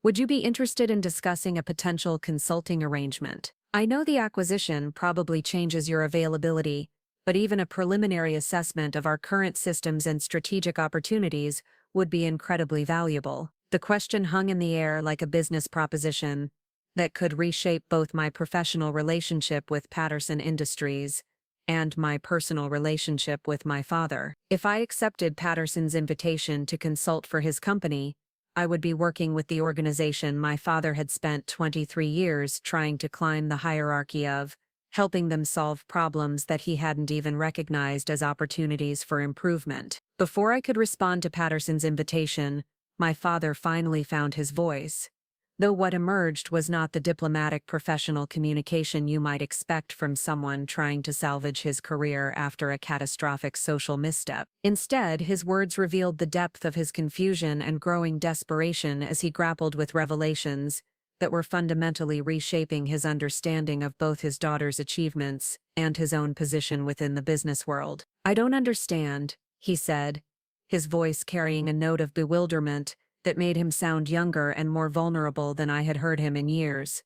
Would you be interested in discussing a potential consulting arrangement? I know the acquisition probably changes your availability, but even a preliminary assessment of our current systems and strategic opportunities would be incredibly valuable. The question hung in the air like a business proposition that could reshape both my professional relationship with Patterson Industries and my personal relationship with my father. If I accepted Patterson's invitation to consult for his company, I would be working with the organization my father had spent 23 years trying to climb the hierarchy of, helping them solve problems that he hadn't even recognized as opportunities for improvement. Before I could respond to Patterson's invitation, my father finally found his voice. Though what emerged was not the diplomatic professional communication you might expect from someone trying to salvage his career after a catastrophic social misstep. Instead, his words revealed the depth of his confusion and growing desperation as he grappled with revelations that were fundamentally reshaping his understanding of both his daughter's achievements and his own position within the business world. "I don't understand," he said, his voice carrying a note of bewilderment that made him sound younger and more vulnerable than I had heard him in years.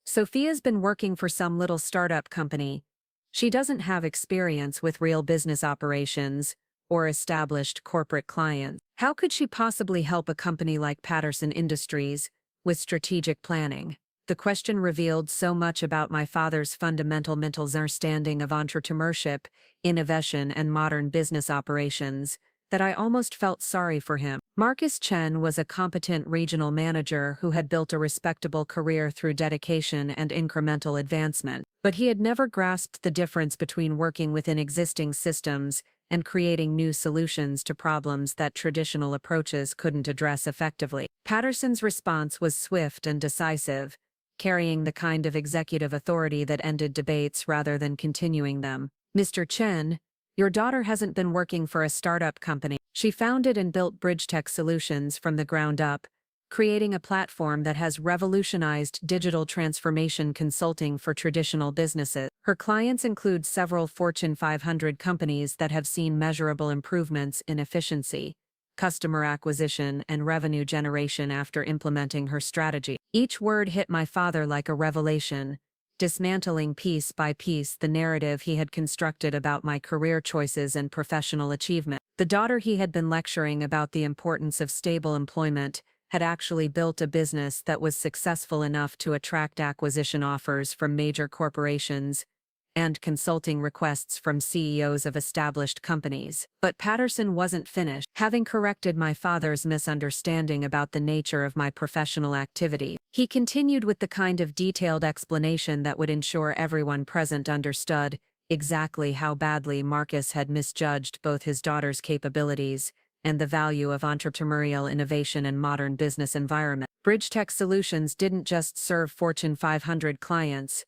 "Sophia's been working for some little startup company. She doesn't have experience with real business operations or established corporate clients. How could she possibly help a company like Patterson Industries with strategic planning?" The question revealed so much about my father's fundamental mental understanding of entrepreneurship, innovation, and modern business operations that I almost felt sorry for him. Marcus Chen was a competent regional manager who had built a respectable career through dedication and incremental advancement, but he had never grasped the difference between working within existing systems and creating new solutions to problems that traditional approaches couldn't address effectively. Patterson's response was swift and decisive, carrying the kind of executive authority that ended debates rather than continuing them. "Mr. Chen, your daughter hasn't been working for a startup company. She founded and built Bridge Tech Solutions from the ground up, creating a platform that has revolutionized digital transformation consulting for traditional businesses. Her clients include several Fortune 500 companies that have seen measurable improvements in efficiency, customer acquisition, and revenue generation after implementing her strategy." Each word hit my father like a revelation, dismantling piece by piece the narrative he had constructed about my career choices and professional achievement. The daughter he had been lecturing about the importance of stable employment had actually built a business that was successful enough to attract acquisition offers from major corporations and consulting requests from CEOs of established companies. But Patterson wasn't finished. Having corrected my father's misunderstanding about the nature of my professional activity, he continued with the kind of detailed explanation that would ensure everyone present understood exactly how badly Marcus had misjudged both his daughter's capabilities and the value of entrepreneurial innovation in modern business environment. BridgeTech Solutions didn't just serve Fortune 500 clients,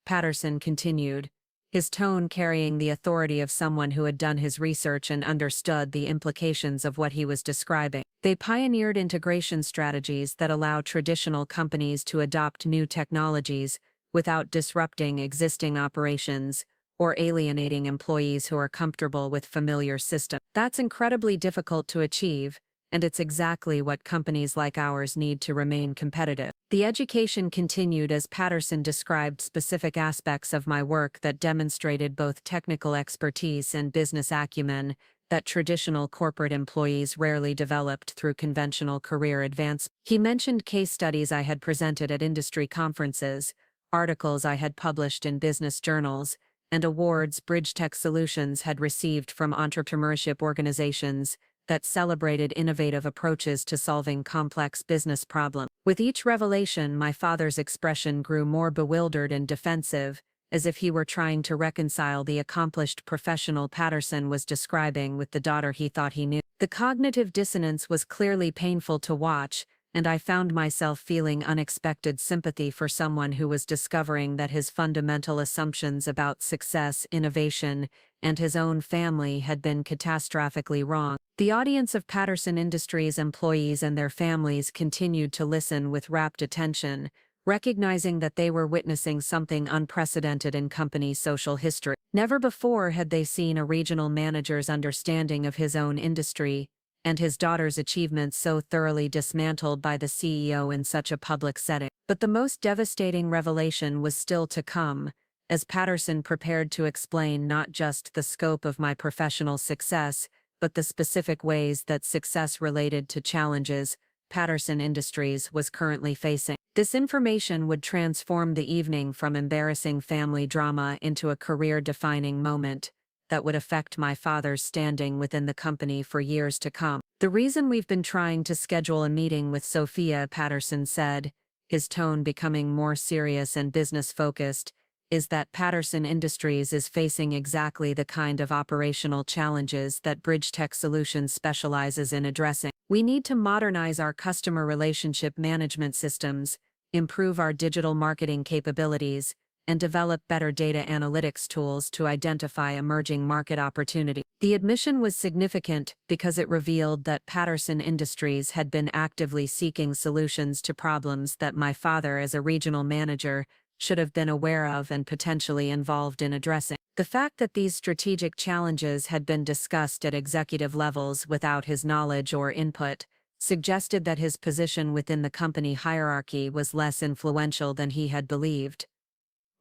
Patterson continued, his tone carrying the authority of someone who had done his research and understood the implications of what he was describing. They pioneered integration strategies that allow traditional companies to adopt new technologies without disrupting existing operations or alienating employees who are comfortable with familiar systems. That's incredibly difficult to achieve, and it's exactly what companies like ours need to remain competitive. The education continued as Patterson described specific aspects of my work that demonstrated both technical expertise and business acumen that traditional corporate employees rarely developed through conventional career advancement. He mentioned case studies I had presented at industry conferences, articles I had published in business journals, and awards BridgeTech Solutions had received from entrepreneurship organizations that celebrated innovative approaches to solving complex business problems. With each revelation, my father's expression grew more bewildered and defensive, as if he were trying to reconcile the accomplished professional Patterson was describing with the daughter he thought he knew. The cognitive dissonance was clearly painful to watch, and I found myself feeling unexpected sympathy for someone who was discovering that his fundamental assumptions about success, innovation, and his own family had been catastrophically wrong. The audience of Patterson Industries employees and their families continued to listen with rapt attention, recognizing that they were witnessing something unprecedented in company social history. Never before had they seen a regional manager's understanding of his own industry and his daughter's achievements so thoroughly dismantled by the CEO in such a public setting. But the most devastating revelation was still to come, as Patterson prepared to explain not just the scope of my professional success, but the specific ways that success related to challenges Patterson Industries was currently facing. This information would transform the evening from embarrassing family drama into a career-defining moment that would affect my father's standing within the company for years to come. The reason we've been trying to schedule a meeting with Sophia, Patterson said, his tone becoming more serious and business-focused, is that Patterson Industries is facing exactly the kind of operational challenges that BridgeTech Solutions specializes in addressing. We need to modernize our customer relationship management systems, improve our digital marketing capabilities, and develop better data analytics tools to identify emerging market opportunities. The admission was significant because it revealed that Patterson Industries had been actively seeking solutions to problems that my father, as a regional manager, should have been aware of and potentially involved in addressing. The fact that these strategic challenges had been discussed at executive levels without his knowledge or input suggested that his position within the company hierarchy was less influential than he had believed.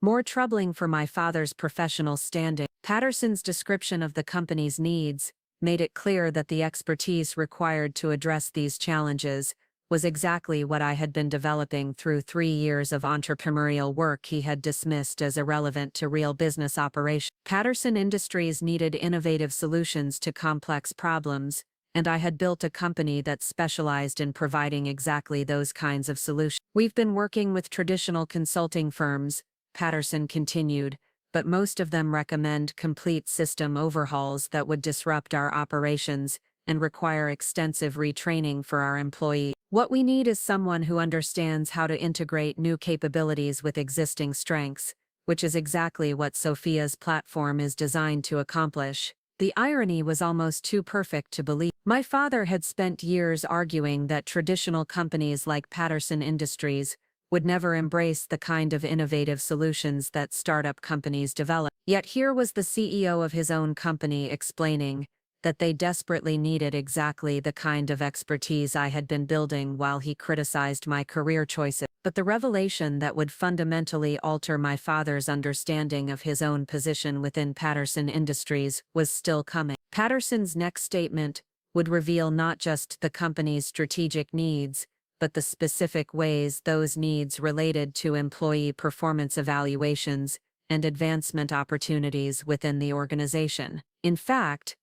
More troubling for my father's professional standing, Patterson's description of the company's needs made it clear that the expertise required to address these challenges was exactly what I had been developing through 3 years of entrepreneurial work he had dismissed as irrelevant to real business operation. Patterson Industries needed innovative solutions to complex problems, and I had built a company that specialized in providing exactly those kinds of solutions. We've been working with traditional consulting firms, Patterson continued, but most of them recommend complete system overhauls that would disrupt our operations and require extensive retraining for our employees. What we need is someone who understands how to integrate new capabilities with existing strengths, which is exactly what Sophia's platform is designed to accomplish. The irony was almost too perfect to believe. My father had spent years arguing that traditional companies like Patterson Industries would never embrace the kind of innovative solutions that startup companies develop. Yet here was the CEO of his own company explaining that they desperately needed exactly the kind of expertise I had been building while he criticized my career choices. But the revelation that would fundamentally alter my father's understanding of his own position within Patterson Industries was still coming. Patterson's next statement would reveal not just the company's strategic needs, but the specific ways those needs related to employee performance evaluations and advancement opportunities within the organization. In fact,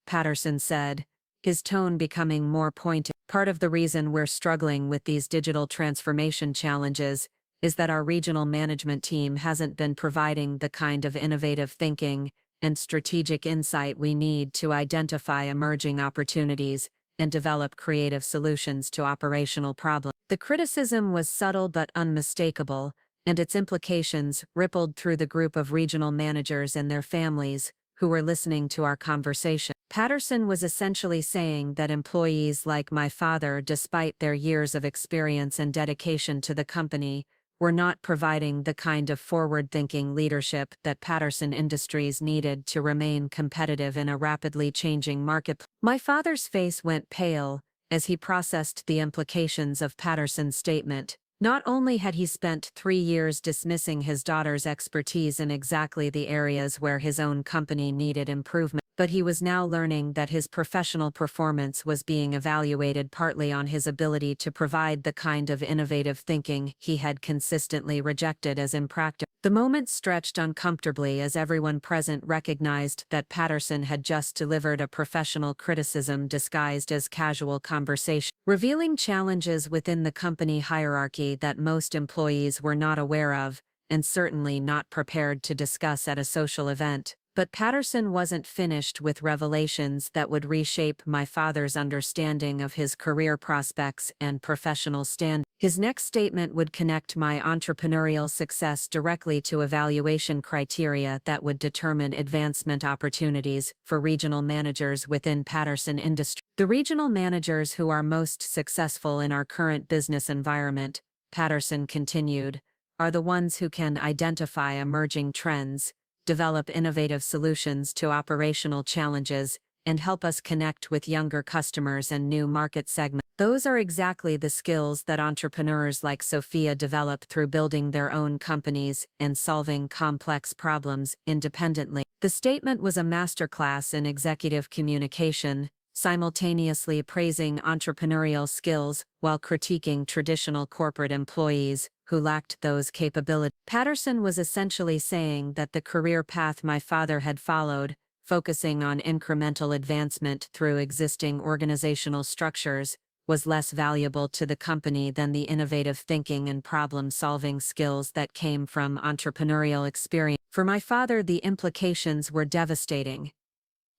Patterson said, his tone becoming more pointed, part of the reason we're struggling with these digital transformation challenges is that our regional management team hasn't been providing the kind of innovative thinking and strategic insight we need to identify emerging opportunities and develop creative solutions to operational problems. The criticism was subtle but unmistakable, and its implications rippled through the group of regional managers and their families who were listening to our conversation. Patterson was essentially saying that employees like my father, despite their years of experience and dedication to the company, were not providing the kind of forward-thinking leadership that Patterson Industries needed to remain competitive in a rapidly changing market. My father's face went pale as he processed the implications of Patterson's statement. Not only had he spent 3 years dismissing his daughter's expertise in exactly the areas where his own company needed improvement, but he was now learning that his professional performance was being evaluated partly on his ability to provide the kind of innovative thinking he had consistently rejected as impractical. The moment stretched uncomfortably as everyone present recognized that Patterson had just delivered a professional criticism disguised as casual conversation, revealing challenges within the company hierarchy that most employees were not aware of, and certainly not prepared to discuss at a social event. But Patterson wasn't finished with revelations that would reshape my father's understanding of his career prospects and professional standing. His next statement would connect my entrepreneurial success directly to evaluation criteria that would determine advancement opportunities for regional managers within Patterson Industries. The regional managers who are most successful in our current business environment, Patterson continued, are the ones who can identify emerging trends, develop innovative solutions to operational challenges, and help us connect with younger customers and new market segments. Those are exactly the skills that entrepreneurs like Sophia develop through building their own companies and solving complex problems independently. The statement was a masterclass in executive communication, simultaneously praising entrepreneurial skills while critiquing traditional corporate employees who lacked those capabilities. Patterson was essentially saying that the career path my father had followed, focusing on incremental advancement through existing organizational structures, was less valuable to the company than the innovative thinking and problem-solving skills that came from entrepreneurial experience. For my father, the implications were devastating.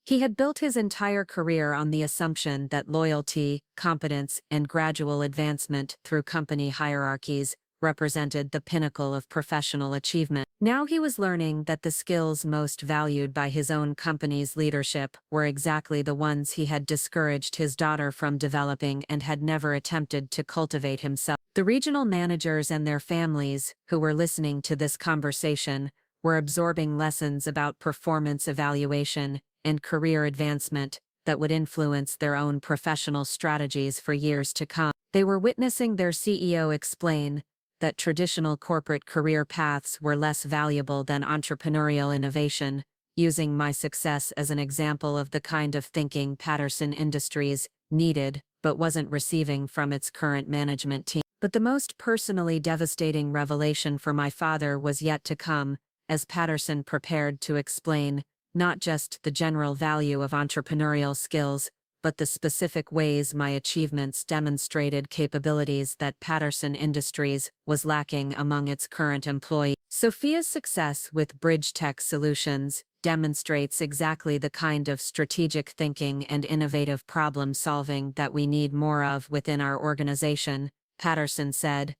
He had built his entire career on the assumption that loyalty, competence, and gradual advancement through company hierarchies represented the pinnacle of professional achievement. Now he was learning that the skills most valued by his own company's leadership were exactly the ones he had discouraged his daughter from developing and had never attempted to cultivate himself. The regional managers and their families, who were listening to this conversation, were absorbing lessons about performance evaluation and career advancement that would influence their own professional strategies for years to come. They were witnessing their CEO explain that traditional corporate career paths were less valuable than entrepreneurial innovation, using my success as an example of the kind of thinking Patterson Industries needed but wasn't receiving from its current management team. But the most personally devastating revelation for my father was yet to come, as Patterson prepared to explain not just the general value of entrepreneurial skills, but the specific ways my achievements demonstrated capabilities that Patterson Industries was lacking among its current employees. Sophia's success with Bridge Tech Solutions demonstrates exactly the kind of strategic thinking and innovative problem-solving that we need more of within our organization, Patterson said,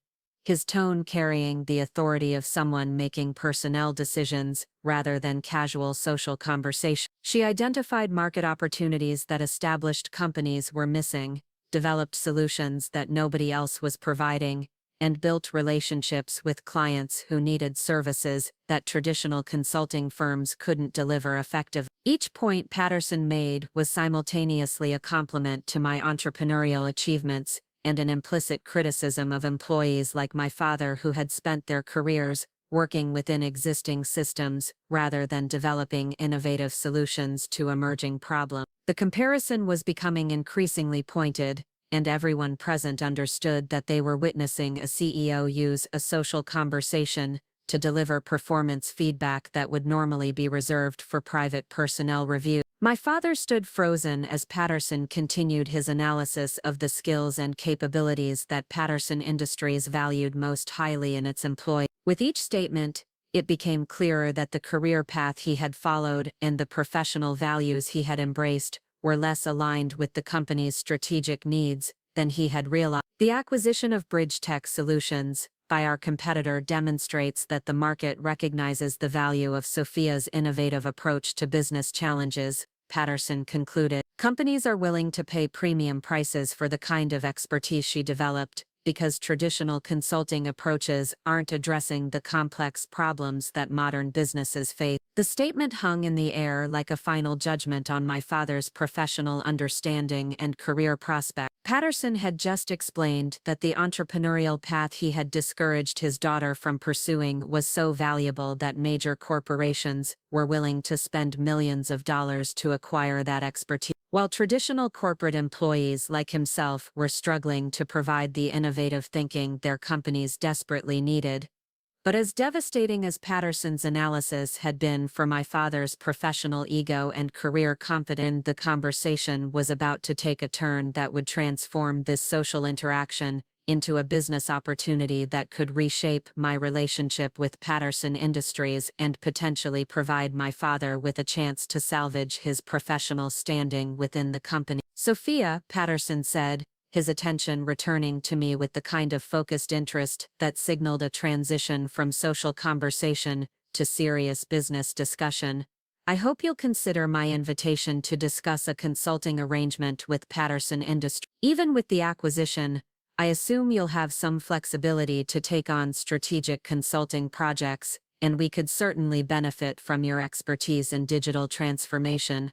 his tone carrying the authority of someone making personnel decisions rather than casual social conversation. She identified market opportunities that established companies were missing, developed solutions that nobody else was providing, and built relationships with clients who needed services that traditional consulting firms couldn't deliver effectively. Each point Patterson made was simultaneously a compliment to my entrepreneurial achievements and an implicit criticism of employees like my father who had spent their careers working within existing systems rather than developing innovative solutions to emerging problems. The comparison was becoming increasingly pointed, and everyone present understood that they were witnessing a CEO use a social conversation to deliver performance feedback that would normally be reserved for private personnel review. My father stood frozen as Patterson continued his analysis of the skills and capabilities that Patterson Industries valued most highly in its employees. With each statement, it became clearer that the career path he had followed and the professional values he had embraced were less aligned with the company's strategic needs than he had realized. The acquisition of Bridge Tech Solutions by our competitor demonstrates that the market recognizes the value of Sophia's innovative approach to business challenges, Patterson concluded. Companies are willing to pay premium prices for the kind of expertise she developed, because traditional consulting approaches aren't addressing the complex problems that modern businesses face. The statement hung in the air like a final judgment on my father's professional understanding and career prospects. Patterson had just explained that the entrepreneurial path he had discouraged his daughter from pursuing was so valuable that major corporations were willing to spend millions of dollars to acquire that expertise, while traditional corporate employees like himself were struggling to provide the innovative thinking their companies desperately needed. But as devastating as Patterson's analysis had been for my father's professional ego and career confidence, the conversation was about to take a turn that would transform this social interaction into a business opportunity that could reshape my relationship with Patterson Industries and potentially provide my father with a chance to salvage his professional standing within the company. Sophia, Patterson said, his attention returning to me with the kind of focused interest that signaled a transition from social conversation to serious business discussion. I hope you'll consider my invitation to discuss a consulting arrangement with Patterson Industries. Even with the acquisition, I assume you'll have some flexibility to take on strategic consulting projects, and we could certainly benefit from your expertise in digital transformation.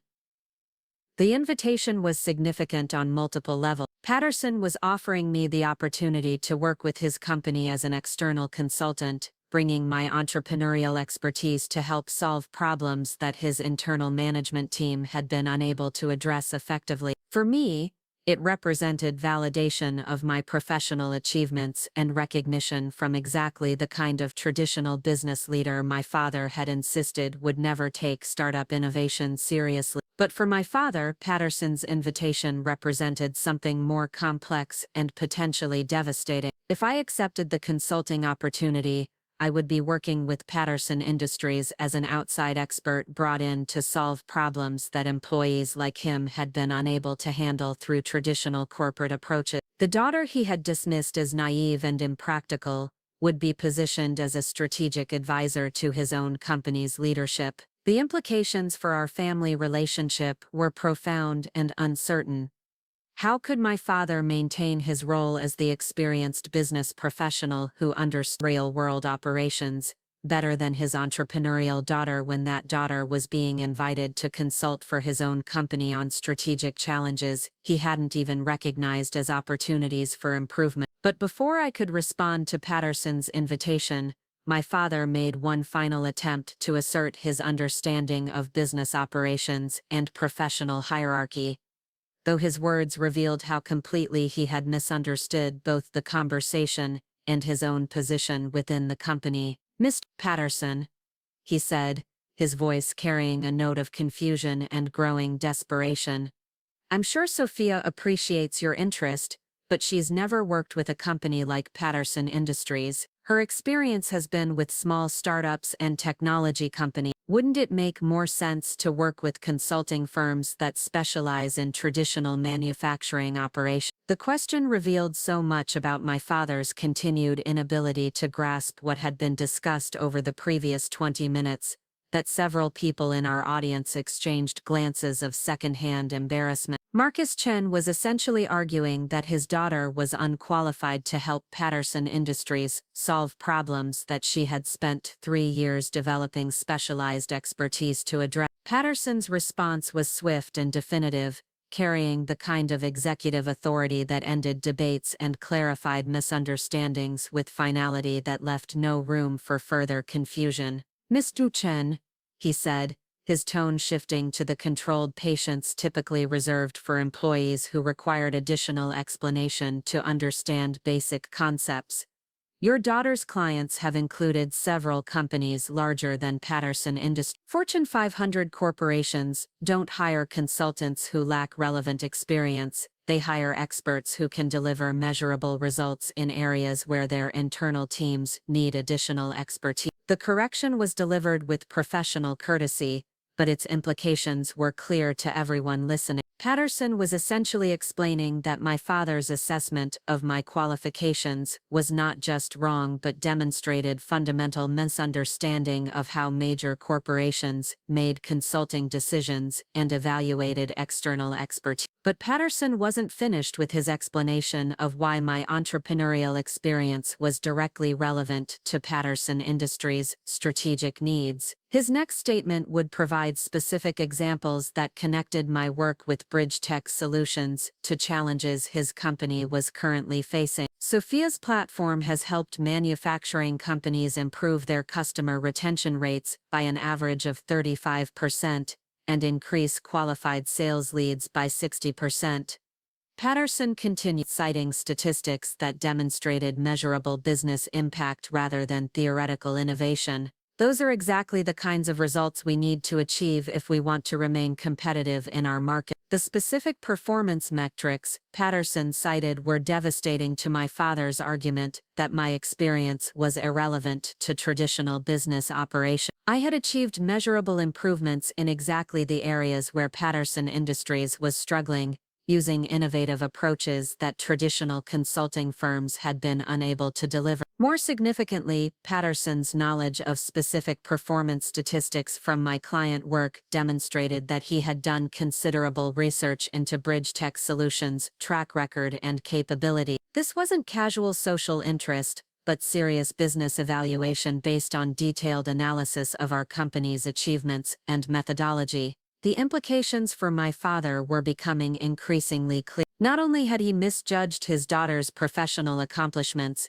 The invitation was significant on multiple levels. Patterson was offering me the opportunity to work with his company as an external consultant, bringing my entrepreneurial expertise to help solve problems that his internal management team had been unable to address effectively. For me, it represented validation of my professional achievements and recognition from exactly the kind of traditional business leader my father had insisted would never take startup innovation seriously. But for my father, Patterson's invitation represented something more complex and potentially devastating. If I accepted the consulting opportunity, I would be working with Patterson Industries as an outside expert brought in to solve problems that employees like him had been unable to handle through traditional corporate approaches. The daughter he had dismissed as naive and impractical would be positioned as a strategic advisor to his own company's leadership. The implications for our family relationship were profound and uncertain. How could my father maintain his role as the experienced business professional who understood real-world operations better than his entrepreneurial daughter when that daughter was being invited to consult for his own company on strategic challenges he hadn't even recognized as opportunities for improvement? But before I could respond to Patterson's invitation, my father made one final attempt to assert his understanding of business operations and professional hierarchy, though his words revealed how completely he had misunderstood both the conversation and his own position within the company. "Mr. Patterson," he said, his voice carrying a note of confusion and growing desperation, "I'm sure Sophia appreciates your interest, but she's never worked with a company like Patterson Industries. Her experience has been with small startups and technology companies. Wouldn't it make more sense to work with consulting firms that specialize in traditional manufacturing operations?" The question revealed so much about my father's continued inability to grasp what had been discussed over the previous 20 minutes, that several people in our audience exchanged glances of secondhand embarrassment. Marcus Chen was essentially arguing that his daughter was unqualified to help Patterson Industries solve problems that she had spent 3 years developing specialized expertise to address. Patterson's response was swift and definitive, carrying the kind of executive authority that ended debates and clarified misunderstandings with finality that left no room for further confusion. "Mr. Chen," he said, his tone shifting to the controlled patience typically reserved for employees who required additional explanation to understand basic concepts. "Your daughter's clients have included several companies larger than Patterson Industries. Fortune 500 corporations don't hire consultants who lack relevant experience. They hire experts who can deliver measurable results in areas where their internal teams need additional expertise." The correction was delivered with professional courtesy, but its implications were clear to everyone listening. Patterson was essentially explaining that my father's assessment of my qualifications was not just wrong but demonstrated fundamental misunderstanding of how major corporations made consulting decisions and evaluated external expertise. But Patterson wasn't finished with his explanation of why my entrepreneurial experience was directly relevant to Patterson Industries' strategic needs. His next statement would provide specific examples that connected my work with Bridge Tech Solutions to challenges his company was currently facing. "Sophia's platform has helped manufacturing companies improve their customer retention rates by an average of 35% and increase qualified sales leads by 60%. Patterson continued, citing statistics that demonstrated measurable business impact rather than theoretical innovation. "Those are exactly the kinds of results we need to achieve if we want to remain competitive in our market." The specific performance metrics Patterson cited were devastating to my father's argument that my experience was irrelevant to traditional business operation. I had achieved measurable improvements in exactly the areas where Patterson Industries was struggling, using innovative approaches that traditional consulting firms had been unable to deliver. More significantly, Patterson's knowledge of specific performance statistics from my client work demonstrated that he had done considerable research into Bridge Tech Solutions' track record and capability. This wasn't casual social interest, but serious business evaluation based on detailed analysis of our company's achievements and methodology. The implications for my father were becoming increasingly clear. Not only had he misjudged his daughter's professional accomplishments,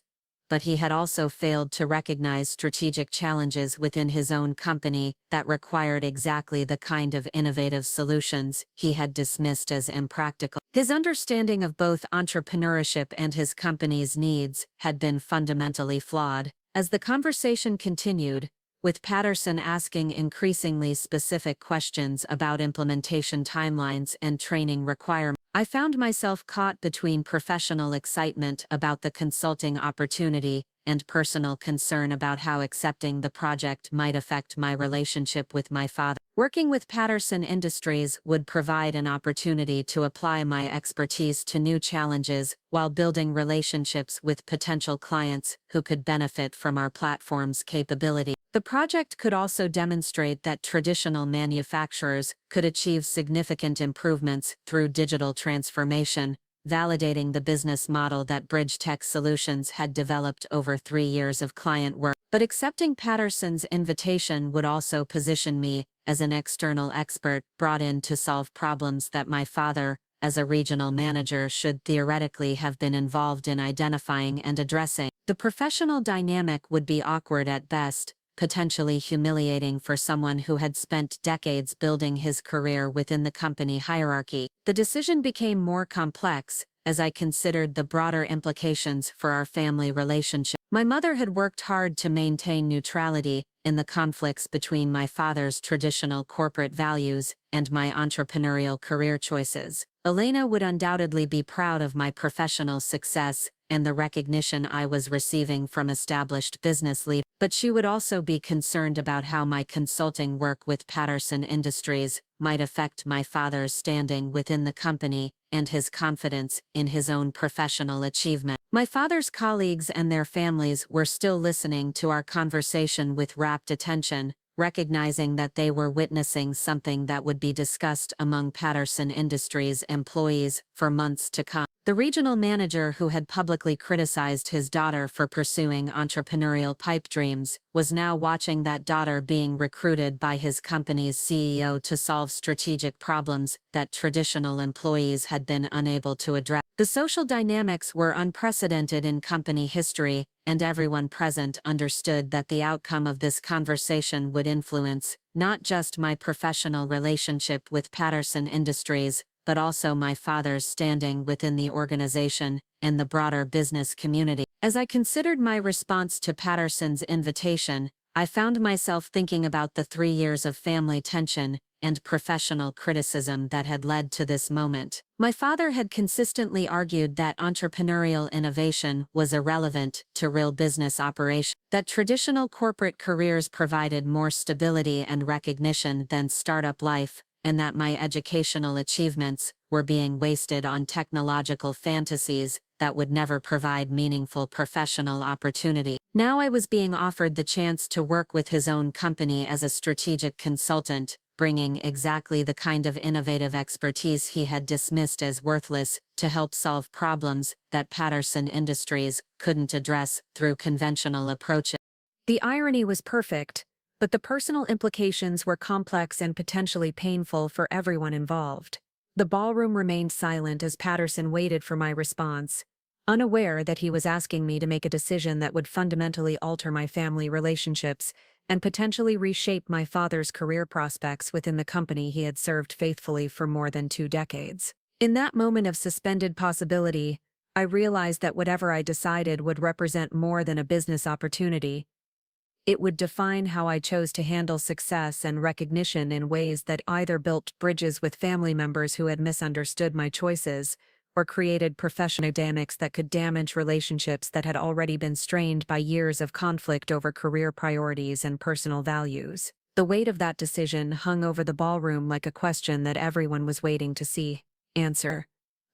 but he had also failed to recognize strategic challenges within his own company that required exactly the kind of innovative solutions he had dismissed as impractical. His understanding of both entrepreneurship and his company's needs had been fundamentally flawed. As the conversation continued, with Patterson asking increasingly specific questions about implementation timelines and training requirements, I found myself caught between professional excitement about the consulting opportunity and personal concern about how accepting the project might affect my relationship with my father. Working with Patterson Industries would provide an opportunity to apply my expertise to new challenges while building relationships with potential clients who could benefit from our platform's capability. The project could also demonstrate that traditional manufacturers could achieve significant improvements through digital transformation, validating the business model that Bridge Tech Solutions had developed over 3 years of client work. But accepting Patterson's invitation would also position me as an external expert brought in to solve problems that my father, as a regional manager, should theoretically have been involved in identifying and addressing. The professional dynamic would be awkward at best, potentially humiliating for someone who had spent decades building his career within the company hierarchy. The decision became more complex as I considered the broader implications for our family relationship. My mother had worked hard to maintain neutrality in the conflicts between my father's traditional corporate values and my entrepreneurial career choices. Elena would undoubtedly be proud of my professional success and the recognition I was receiving from established business leaders, but she would also be concerned about how my consulting work with Patterson Industries might affect my father's standing within the company and his confidence in his own professional achievement. My father's colleagues and their families were still listening to our conversation with rapt attention, recognizing that they were witnessing something that would be discussed among Patterson Industries employees for months to come. The regional manager who had publicly criticized his daughter for pursuing entrepreneurial pipe dreams was now watching that daughter being recruited by his company's CEO to solve strategic problems that traditional employees had been unable to address. The social dynamics were unprecedented in company history, and everyone present understood that the outcome of this conversation would influence not just my professional relationship with Patterson Industries, but also my father's standing within the organization and the broader business community. As I considered my response to Patterson's invitation, I found myself thinking about the 3 years of family tension and professional criticism that had led to this moment. My father had consistently argued that entrepreneurial innovation was irrelevant to real business operation, that traditional corporate careers provided more stability and recognition than startup life, and that my educational achievements were being wasted on technological fantasies that would never provide meaningful professional opportunity. Now I was being offered the chance to work with his own company as a strategic consultant, bringing exactly the kind of innovative expertise he had dismissed as worthless to help solve problems that Patterson Industries couldn't address through conventional approaches. The irony was perfect, but the personal implications were complex and potentially painful for everyone involved. The ballroom remained silent as Patterson waited for my response, unaware that he was asking me to make a decision that would fundamentally alter my family relationships and potentially reshape my father's career prospects within the company he had served faithfully for more than 2 decades. In that moment of suspended possibility, I realized that whatever I decided would represent more than a business opportunity. It would define how I chose to handle success and recognition in ways that either built bridges with family members who had misunderstood my choices, or created professional dynamics that could damage relationships that had already been strained by years of conflict over career priorities and personal values. The weight of that decision hung over the ballroom like a question that everyone was waiting to answer,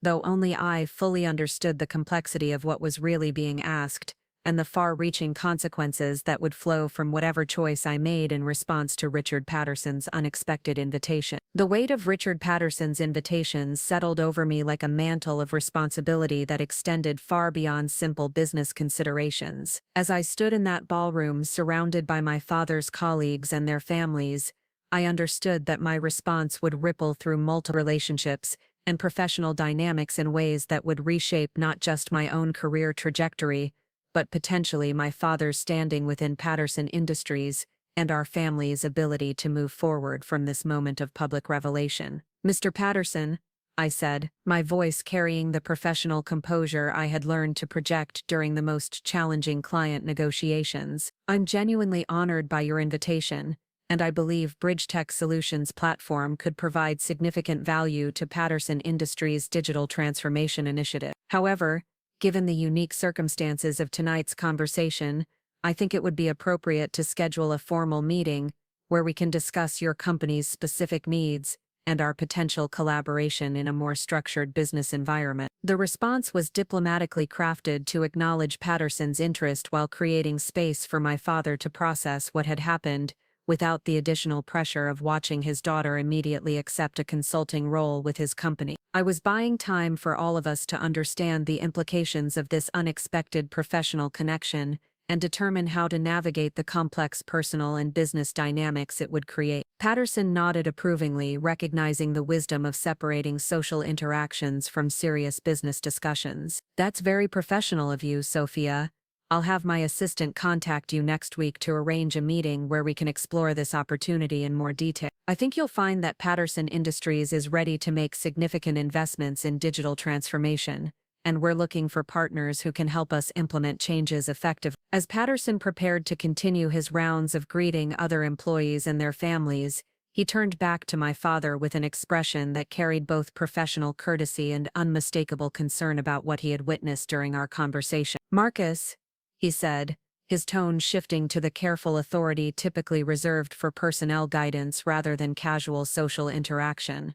though only I fully understood the complexity of what was really being asked, and the far-reaching consequences that would flow from whatever choice I made in response to Richard Patterson's unexpected invitation. The weight of Richard Patterson's invitation settled over me like a mantle of responsibility that extended far beyond simple business considerations. As I stood in that ballroom surrounded by my father's colleagues and their families, I understood that my response would ripple through multiple relationships and professional dynamics in ways that would reshape not just my own career trajectory, but potentially my father's standing within Patterson Industries and our family's ability to move forward from this moment of public revelation. "Mr. Patterson," I said, my voice carrying the professional composure I had learned to project during the most challenging client negotiations, "I'm genuinely honored by your invitation, and I believe BridgeTech Solutions platform could provide significant value to Patterson Industries' digital transformation initiative. However, given the unique circumstances of tonight's conversation, I think it would be appropriate to schedule a formal meeting where we can discuss your company's specific needs and our potential collaboration in a more structured business environment." The response was diplomatically crafted to acknowledge Patterson's interest while creating space for my father to process what had happened without the additional pressure of watching his daughter immediately accept a consulting role with his company. I was buying time for all of us to understand the implications of this unexpected professional connection and determine how to navigate the complex personal and business dynamics it would create. Patterson nodded approvingly, recognizing the wisdom of separating social interactions from serious business discussions. "That's very professional of you, Sophia. I'll have my assistant contact you next week to arrange a meeting where we can explore this opportunity in more detail. I think you'll find that Patterson Industries is ready to make significant investments in digital transformation, and we're looking for partners who can help us implement changes effectively." As Patterson prepared to continue his rounds of greeting other employees and their families, he turned back to my father with an expression that carried both professional courtesy and unmistakable concern about what he had witnessed during our conversation. "Marcus," he said, his tone shifting to the careful authority typically reserved for personnel guidance rather than casual social interaction,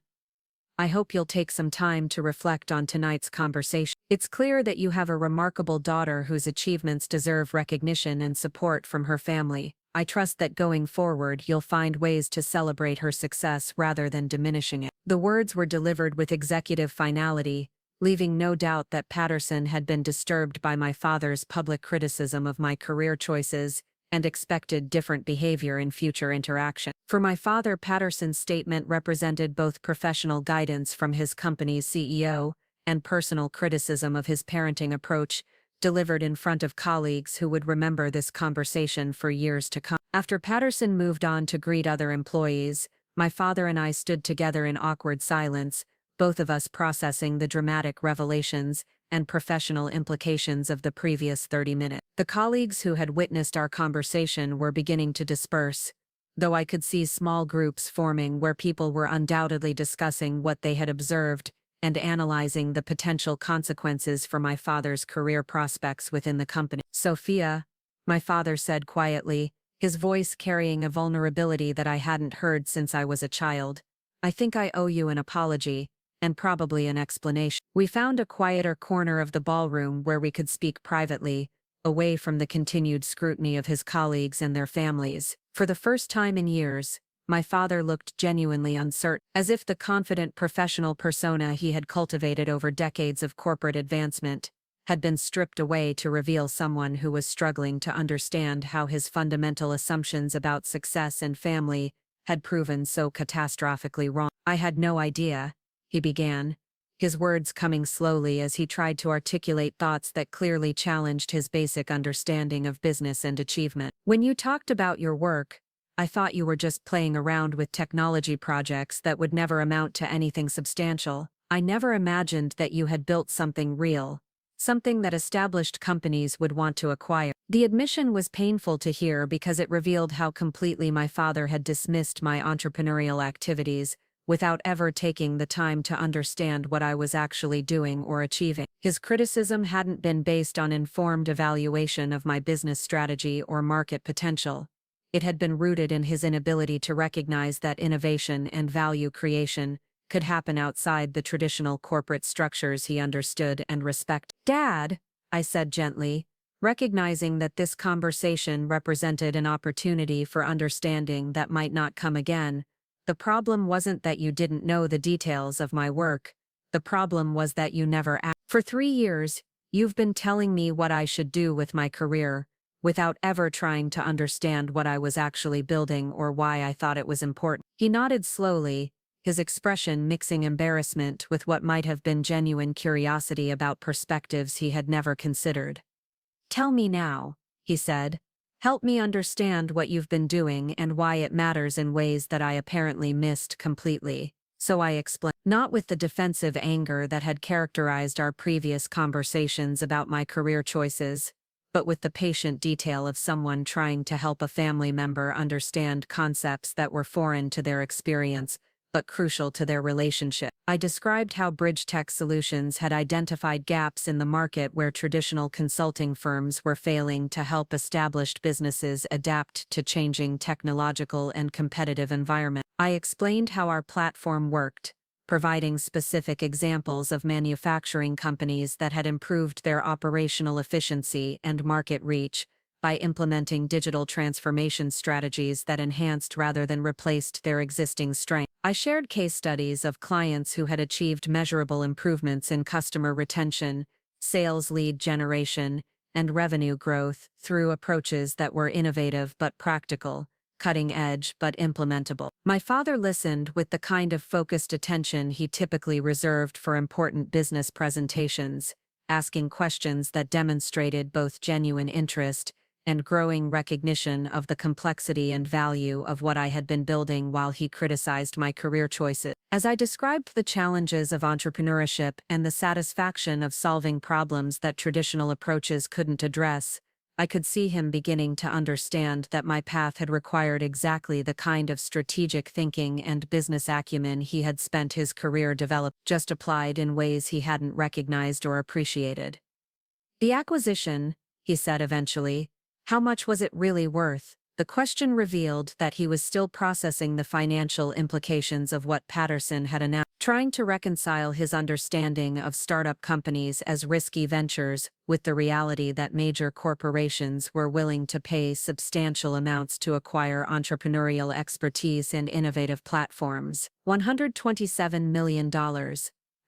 "I hope you'll take some time to reflect on tonight's conversation. It's clear that you have a remarkable daughter whose achievements deserve recognition and support from her family. I trust that going forward you'll find ways to celebrate her success rather than diminishing it." The words were delivered with executive finality, leaving no doubt that Patterson had been disturbed by my father's public criticism of my career choices and expected different behavior in future interaction. For my father, Patterson's statement represented both professional guidance from his company's CEO and personal criticism of his parenting approach, delivered in front of colleagues who would remember this conversation for years to come. After Patterson moved on to greet other employees, my father and I stood together in awkward silence, both of us processing the dramatic revelations and professional implications of the previous 30 minutes. The colleagues who had witnessed our conversation were beginning to disperse, though I could see small groups forming where people were undoubtedly discussing what they had observed and analyzing the potential consequences for my father's career prospects within the company. "Sophia," my father said quietly, his voice carrying a vulnerability that I hadn't heard since I was a child, "I think I owe you an apology, and probably an explanation." We found a quieter corner of the ballroom where we could speak privately, away from the continued scrutiny of his colleagues and their families. For the first time in years, my father looked genuinely uncertain, as if the confident professional persona he had cultivated over decades of corporate advancement had been stripped away to reveal someone who was struggling to understand how his fundamental assumptions about success and family had proven so catastrophically wrong. "I had no idea," he began, his words coming slowly as he tried to articulate thoughts that clearly challenged his basic understanding of business and achievement. "When you talked about your work, I thought you were just playing around with technology projects that would never amount to anything substantial. I never imagined that you had built something real, something that established companies would want to acquire." The admission was painful to hear because it revealed how completely my father had dismissed my entrepreneurial activities, without ever taking the time to understand what I was actually doing or achieving. His criticism hadn't been based on informed evaluation of my business strategy or market potential. It had been rooted in his inability to recognize that innovation and value creation could happen outside the traditional corporate structures he understood and respected. "Dad," I said gently, recognizing that this conversation represented an opportunity for understanding that might not come again, "the problem wasn't that you didn't know the details of my work. The problem was that you never asked. For 3 years, you've been telling me what I should do with my career, without ever trying to understand what I was actually building or why I thought it was important." He nodded slowly, his expression mixing embarrassment with what might have been genuine curiosity about perspectives he had never considered. "Tell me now," he said. "Help me understand what you've been doing and why it matters in ways that I apparently missed completely." So I explained, not with the defensive anger that had characterized our previous conversations about my career choices, but with the patient detail of someone trying to help a family member understand concepts that were foreign to their experience, but crucial to their relationship. I described how Bridge Tech Solutions had identified gaps in the market where traditional consulting firms were failing to help established businesses adapt to changing technological and competitive environments. I explained how our platform worked, providing specific examples of manufacturing companies that had improved their operational efficiency and market reach by implementing digital transformation strategies that enhanced rather than replaced their existing strengths. I shared case studies of clients who had achieved measurable improvements in customer retention, sales lead generation, and revenue growth through approaches that were innovative but practical, cutting edge but implementable. My father listened with the kind of focused attention he typically reserved for important business presentations, asking questions that demonstrated both genuine interest and growing recognition of the complexity and value of what I had been building while he criticized my career choices. As I described the challenges of entrepreneurship and the satisfaction of solving problems that traditional approaches couldn't address, I could see him beginning to understand that my path had required exactly the kind of strategic thinking and business acumen he had spent his career developing, just applied in ways he hadn't recognized or appreciated. "The acquisition," he said eventually, "how much was it really worth?" The question revealed that he was still processing the financial implications of what Patterson had announced. trying to reconcile his understanding of startup companies as risky ventures with the reality that major corporations were willing to pay substantial amounts to acquire entrepreneurial expertise and innovative platforms. $127 million,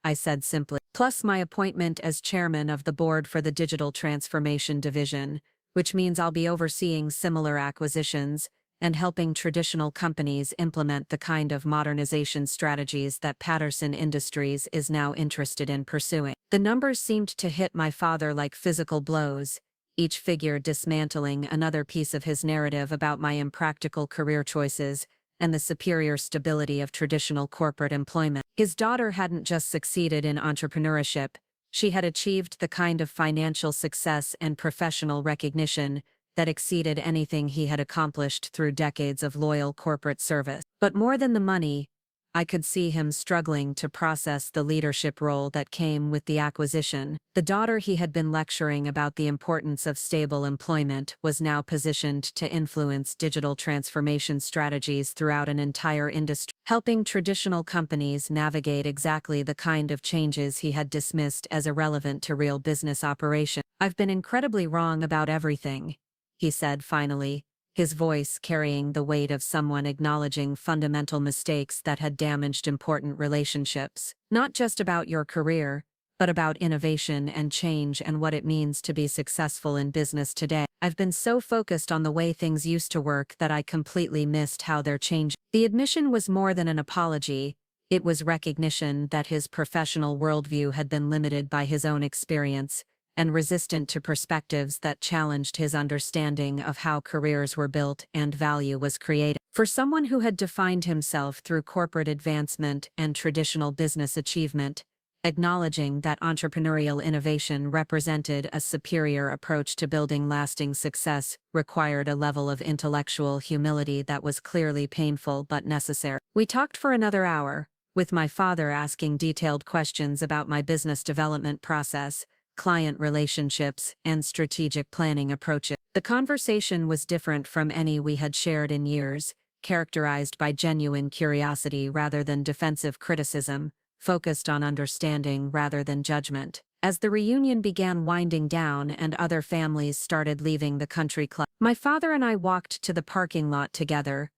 I said simply, plus my appointment as chairman of the board for the digital transformation division, which means I'll be overseeing similar acquisitions and helping traditional companies implement the kind of modernization strategies that Patterson Industries is now interested in pursuing. The numbers seemed to hit my father like physical blows, each figure dismantling another piece of his narrative about my impractical career choices and the superior stability of traditional corporate employment. His daughter hadn't just succeeded in entrepreneurship, she had achieved the kind of financial success and professional recognition that exceeded anything he had accomplished through decades of loyal corporate service. But more than the money, I could see him struggling to process the leadership role that came with the acquisition. The daughter he had been lecturing about the importance of stable employment was now positioned to influence digital transformation strategies throughout an entire industry, helping traditional companies navigate exactly the kind of changes he had dismissed as irrelevant to real business operation. "I've been incredibly wrong about everything," he said finally, his voice carrying the weight of someone acknowledging fundamental mistakes that had damaged important relationships. "Not just about your career, but about innovation and change and what it means to be successful in business today. I've been so focused on the way things used to work that I completely missed how they're changing." The admission was more than an apology. It was recognition that his professional worldview had been limited by his own experience and resistant to perspectives that challenged his understanding of how careers were built and value was created. For someone who had defined himself through corporate advancement and traditional business achievement, acknowledging that entrepreneurial innovation represented a superior approach to building lasting success required a level of intellectual humility that was clearly painful but necessary. We talked for another hour, with my father asking detailed questions about my business development process, client relationships, and strategic planning approaches. The conversation was different from any we had shared in years, characterized by genuine curiosity rather than defensive criticism, focused on understanding rather than judgment. As the reunion began winding down and other families started leaving the country club, my father and I walked to the parking lot together,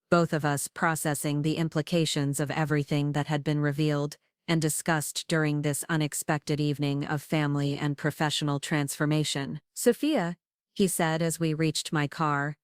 both of us processing the implications of everything that had been revealed and discussed during this unexpected evening of family and professional transformation. "Sophia," he said as we reached my car,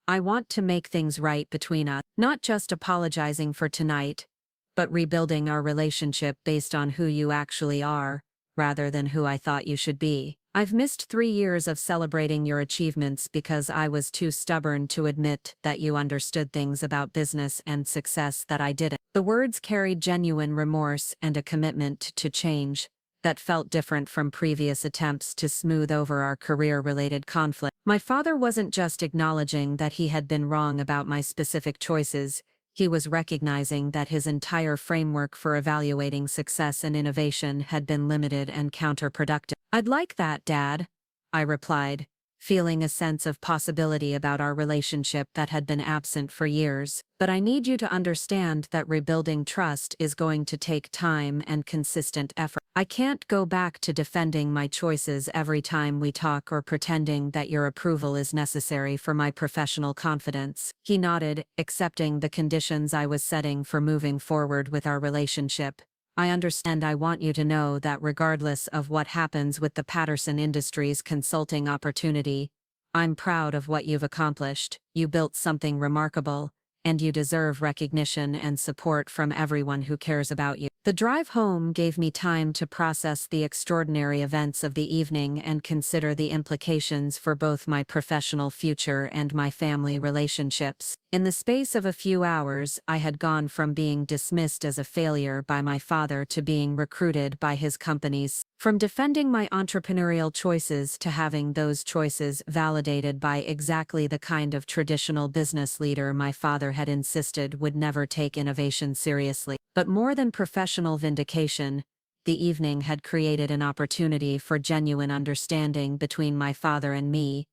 "I want to make things right between us, not just apologizing for tonight, but rebuilding our relationship based on who you actually are, rather than who I thought you should be. I've missed 3 years of celebrating your achievements because I was too stubborn to admit that you understood things about business and success that I didn't." The words carried genuine remorse and a commitment to change that felt different from previous attempts to smooth over our career-related conflict. My father wasn't just acknowledging that he had been wrong about my specific choices, he was recognizing that his entire framework for evaluating success and innovation had been limited and counterproductive. "I'd like that, Dad," I replied, feeling a sense of possibility about our relationship that had been absent for years. "But I need you to understand that rebuilding trust is going to take time and consistent effort. I can't go back to defending my choices every time we talk or pretending that your approval is necessary for my professional confidence." He nodded, accepting the conditions I was setting for moving forward with our relationship. "I understand. I want you to know that regardless of what happens with the Patterson Industries consulting opportunity, I'm proud of what you've accomplished. You built something remarkable, and you deserve recognition and support from everyone who cares about you." The drive home gave me time to process the extraordinary events of the evening and consider the implications for both my professional future and my family relationships. In the space of a few hours, I had gone from being dismissed as a failure by my father to being recruited by his companies, from defending my entrepreneurial choices to having those choices validated by exactly the kind of traditional business leader my father had insisted would never take innovation seriously. But more than professional vindication, the evening had created an opportunity for genuine understanding between my father and me,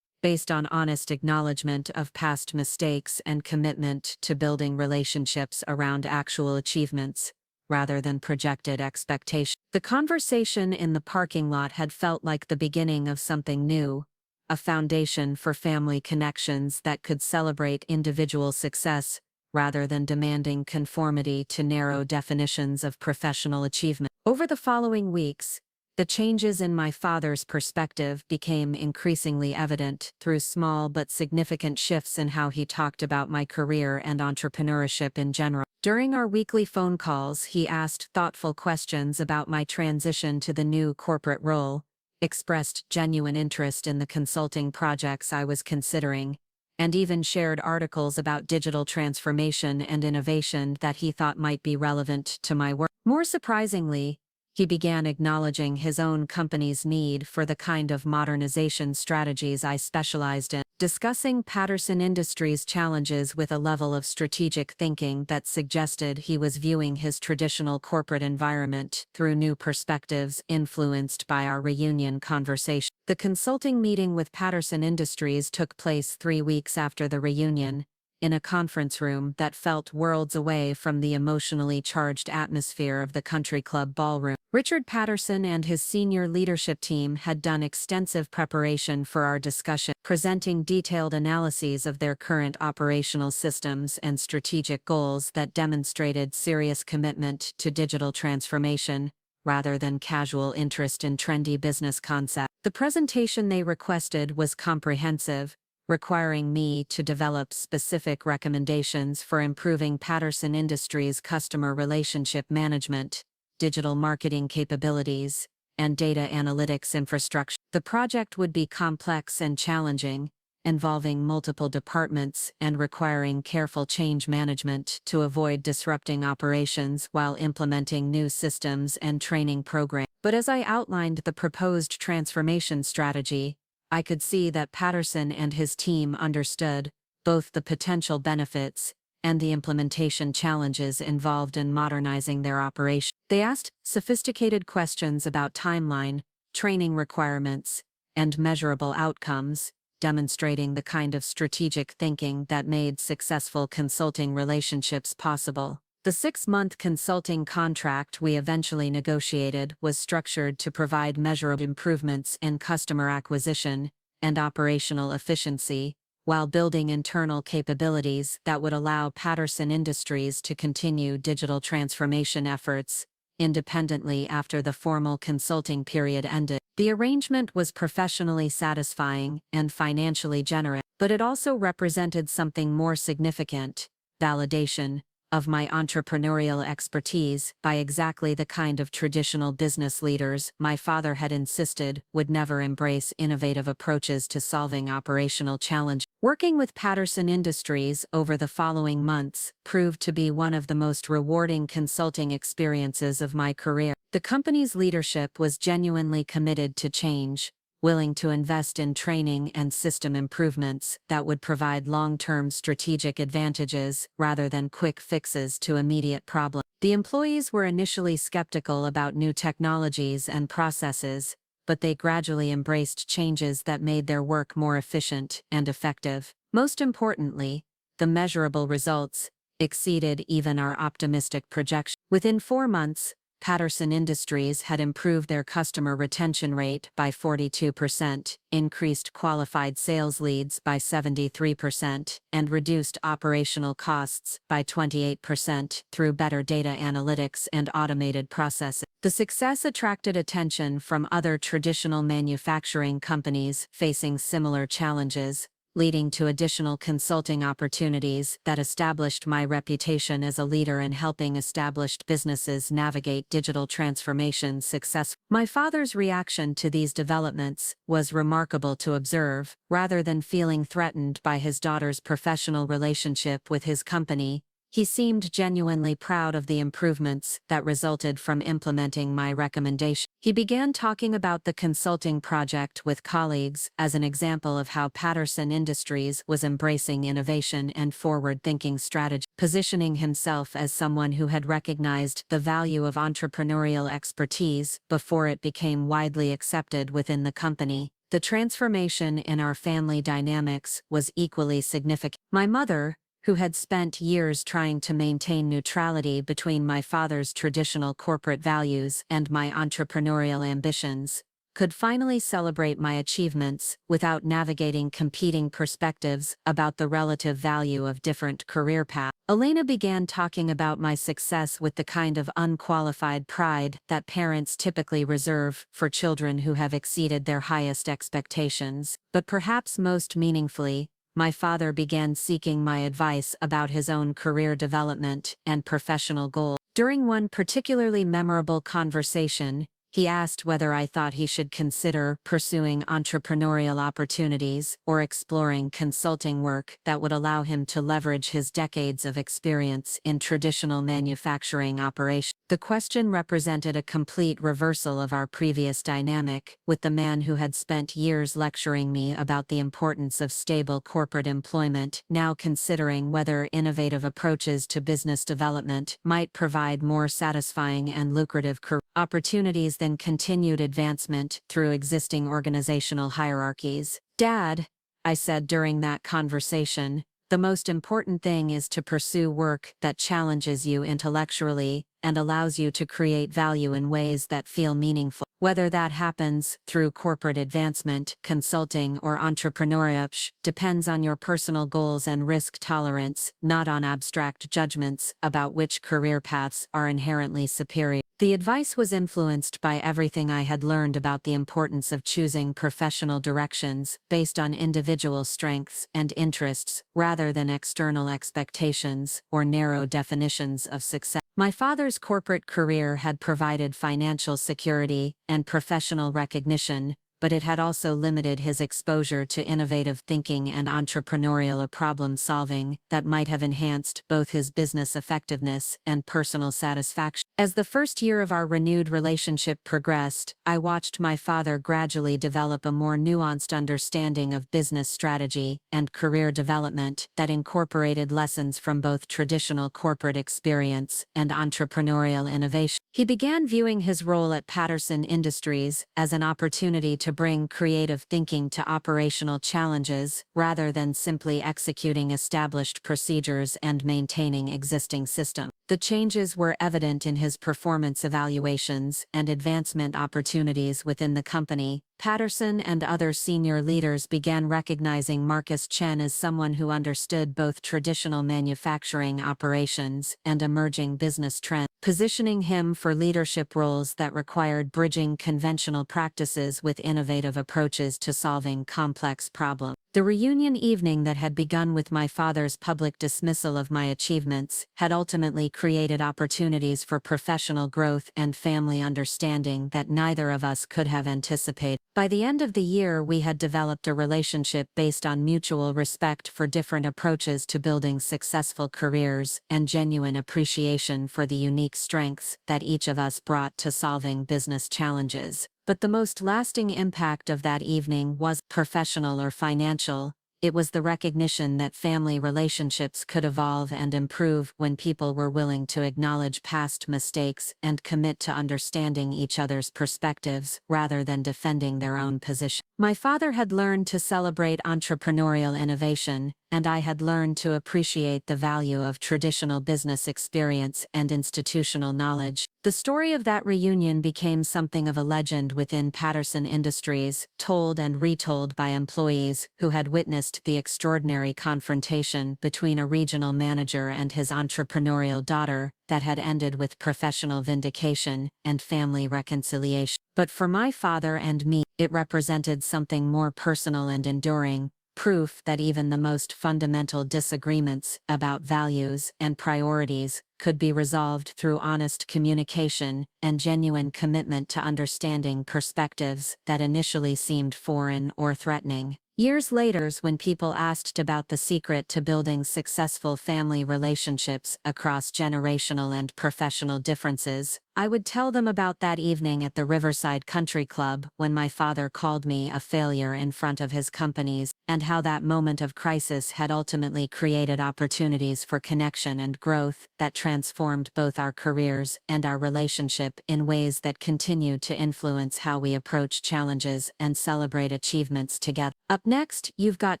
based on honest acknowledgement of past mistakes and commitment to building relationships around actual achievements, rather than projected expectation. The conversation in the parking lot had felt like the beginning of something new, a foundation for family connections that could celebrate individual success rather than demanding conformity to narrow definitions of professional achievement. Over the following weeks, the changes in my father's perspective became increasingly evident through small but significant shifts in how he talked about my career and entrepreneurship in general. During our weekly phone calls, he asked thoughtful questions about my transition to the new corporate role, expressed genuine interest in the consulting projects I was considering, and even shared articles about digital transformation and innovation that he thought might be relevant to my work. More surprisingly, he began acknowledging his own company's need for the kind of modernization strategies I specialized in, discussing Patterson Industries' challenges with a level of strategic thinking that suggested he was viewing his traditional corporate environment through new perspectives influenced by our reunion conversation. The consulting meeting with Patterson Industries took place 3 weeks after the reunion, in a conference room that felt worlds away from the emotionally charged atmosphere of the country club ballroom. Richard Patterson and his senior leadership team had done extensive preparation for our discussion, presenting detailed analyses of their current operational systems and strategic goals that demonstrated serious commitment to digital transformation, rather than casual interest in trendy business concepts. The presentation they requested was comprehensive, requiring me to develop specific recommendations for improving Patterson Industries' customer relationship management, digital marketing capabilities, and data analytics infrastructure. The project would be complex and challenging, involving multiple departments and requiring careful change management to avoid disrupting operations while implementing new systems and training programs. But as I outlined the proposed transformation strategy, I could see that Patterson and his team understood both the potential benefits and the implementation challenges involved in modernizing their operation. They asked sophisticated questions about timeline, training requirements, and measurable outcomes, demonstrating the kind of strategic thinking that made successful consulting relationships possible. The 6-month consulting contract we eventually negotiated was structured to provide measurable improvements in customer acquisition and operational efficiency, while building internal capabilities that would allow Patterson Industries to continue digital transformation efforts independently after the formal consulting period ended. The arrangement was professionally satisfying and financially generous, but it also represented something more significant: validation of my entrepreneurial expertise by exactly the kind of traditional business leaders my father had insisted would never embrace innovative approaches to solving operational challenges. Working with Patterson Industries over the following months proved to be one of the most rewarding consulting experiences of my career. The company's leadership was genuinely committed to change, willing to invest in training and system improvements that would provide long-term strategic advantages rather than quick fixes to immediate problems. The employees were initially skeptical about new technologies and processes, but they gradually embraced changes that made their work more efficient and effective. Most importantly, the measurable results exceeded even our optimistic projections. Within 4 months, Patterson Industries had improved their customer retention rate by 42%, increased qualified sales leads by 73%, and reduced operational costs by 28% through better data analytics and automated processes. The success attracted attention from other traditional manufacturing companies facing similar challenges, leading to additional consulting opportunities that established my reputation as a leader in helping established businesses navigate digital transformation successfully. My father's reaction to these developments was remarkable to observe. Rather than feeling threatened by his daughter's professional relationship with his company, he seemed genuinely proud of the improvements that resulted from implementing my recommendation. He began talking about the consulting project with colleagues as an example of how Patterson Industries was embracing innovation and forward-thinking strategy, positioning himself as someone who had recognized the value of entrepreneurial expertise before it became widely accepted within the company. The transformation in our family dynamics was equally significant. My mother, who had spent years trying to maintain neutrality between my father's traditional corporate values and my entrepreneurial ambitions, could finally celebrate my achievements without navigating competing perspectives about the relative value of different career paths. Elena began talking about my success with the kind of unqualified pride that parents typically reserve for children who have exceeded their highest expectations. But perhaps most meaningfully, my father began seeking my advice about his own career development and professional goals. During one particularly memorable conversation, he asked whether I thought he should consider pursuing entrepreneurial opportunities or exploring consulting work that would allow him to leverage his decades of experience in traditional manufacturing operations. The question represented a complete reversal of our previous dynamic, with the man who had spent years lecturing me about the importance of stable corporate employment now considering whether innovative approaches to business development might provide more satisfying and lucrative career opportunities than continued advancement through existing organizational hierarchies. "Dad," I said during that conversation, "the most important thing is to pursue work that challenges you intellectually and allows you to create value in ways that feel meaningful. Whether that happens through corporate advancement, consulting, or entrepreneurship depends on your personal goals and risk tolerance, not on abstract judgments about which career paths are inherently superior." The advice was influenced by everything I had learned about the importance of choosing professional directions based on individual strengths and interests rather than external expectations or narrow definitions of success. My father's corporate career had provided financial security and professional recognition, but it had also limited his exposure to innovative thinking and entrepreneurial problem-solving that might have enhanced both his business effectiveness and personal satisfaction. As the first year of our renewed relationship progressed, I watched my father gradually develop a more nuanced understanding of business strategy and career development that incorporated lessons from both traditional corporate experience and entrepreneurial innovation. He began viewing his role at Patterson Industries as an opportunity to bring creative thinking to operational challenges rather than simply executing established procedures and maintaining existing systems. The changes were evident in his performance evaluations and advancement opportunities within the company. Patterson and other senior leaders began recognizing Chen as someone who understood both traditional manufacturing operations and emerging business trends, positioning him for leadership roles that required bridging conventional practices with innovative approaches to solving complex problems. The reunion evening that had begun with my father's public dismissal of my achievements had ultimately created opportunities for professional growth and family understanding that neither of us could have anticipated. By the end of the year, we had developed a relationship based on mutual respect for different approaches to building successful careers and genuine appreciation for the unique strengths that each of us brought to solving business challenges. But the most lasting impact of that evening was professional or financial. It was the recognition that family relationships could evolve and improve when people were willing to acknowledge past mistakes and commit to understanding each other's perspectives rather than defending their own position. My father had learned to celebrate entrepreneurial innovation, and I had learned to appreciate the value of traditional business experience and institutional knowledge. The story of that reunion became something of a legend within Patterson Industries, told and retold by employees who had witnessed the extraordinary confrontation between a regional manager and his entrepreneurial daughter that had ended with professional vindication and family reconciliation. But for my father and me, it represented something more personal and enduring. Proof that even the most fundamental disagreements about values and priorities could be resolved through honest communication and genuine commitment to understanding perspectives that initially seemed foreign or threatening. Years later, when people asked about the secret to building successful family relationships across generational and professional differences, I would tell them about that evening at the Riverside Country Club when my father called me a failure in front of his companies, and how that moment of crisis had ultimately created opportunities for connection and growth that transformed both our careers and our relationship in ways that continue to influence how we approach challenges and celebrate achievements together. Up next, you've got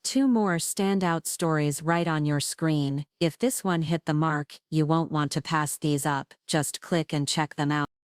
two more standout stories right on your screen. If this one hit the mark, you won't want to pass these up, just click and check them out.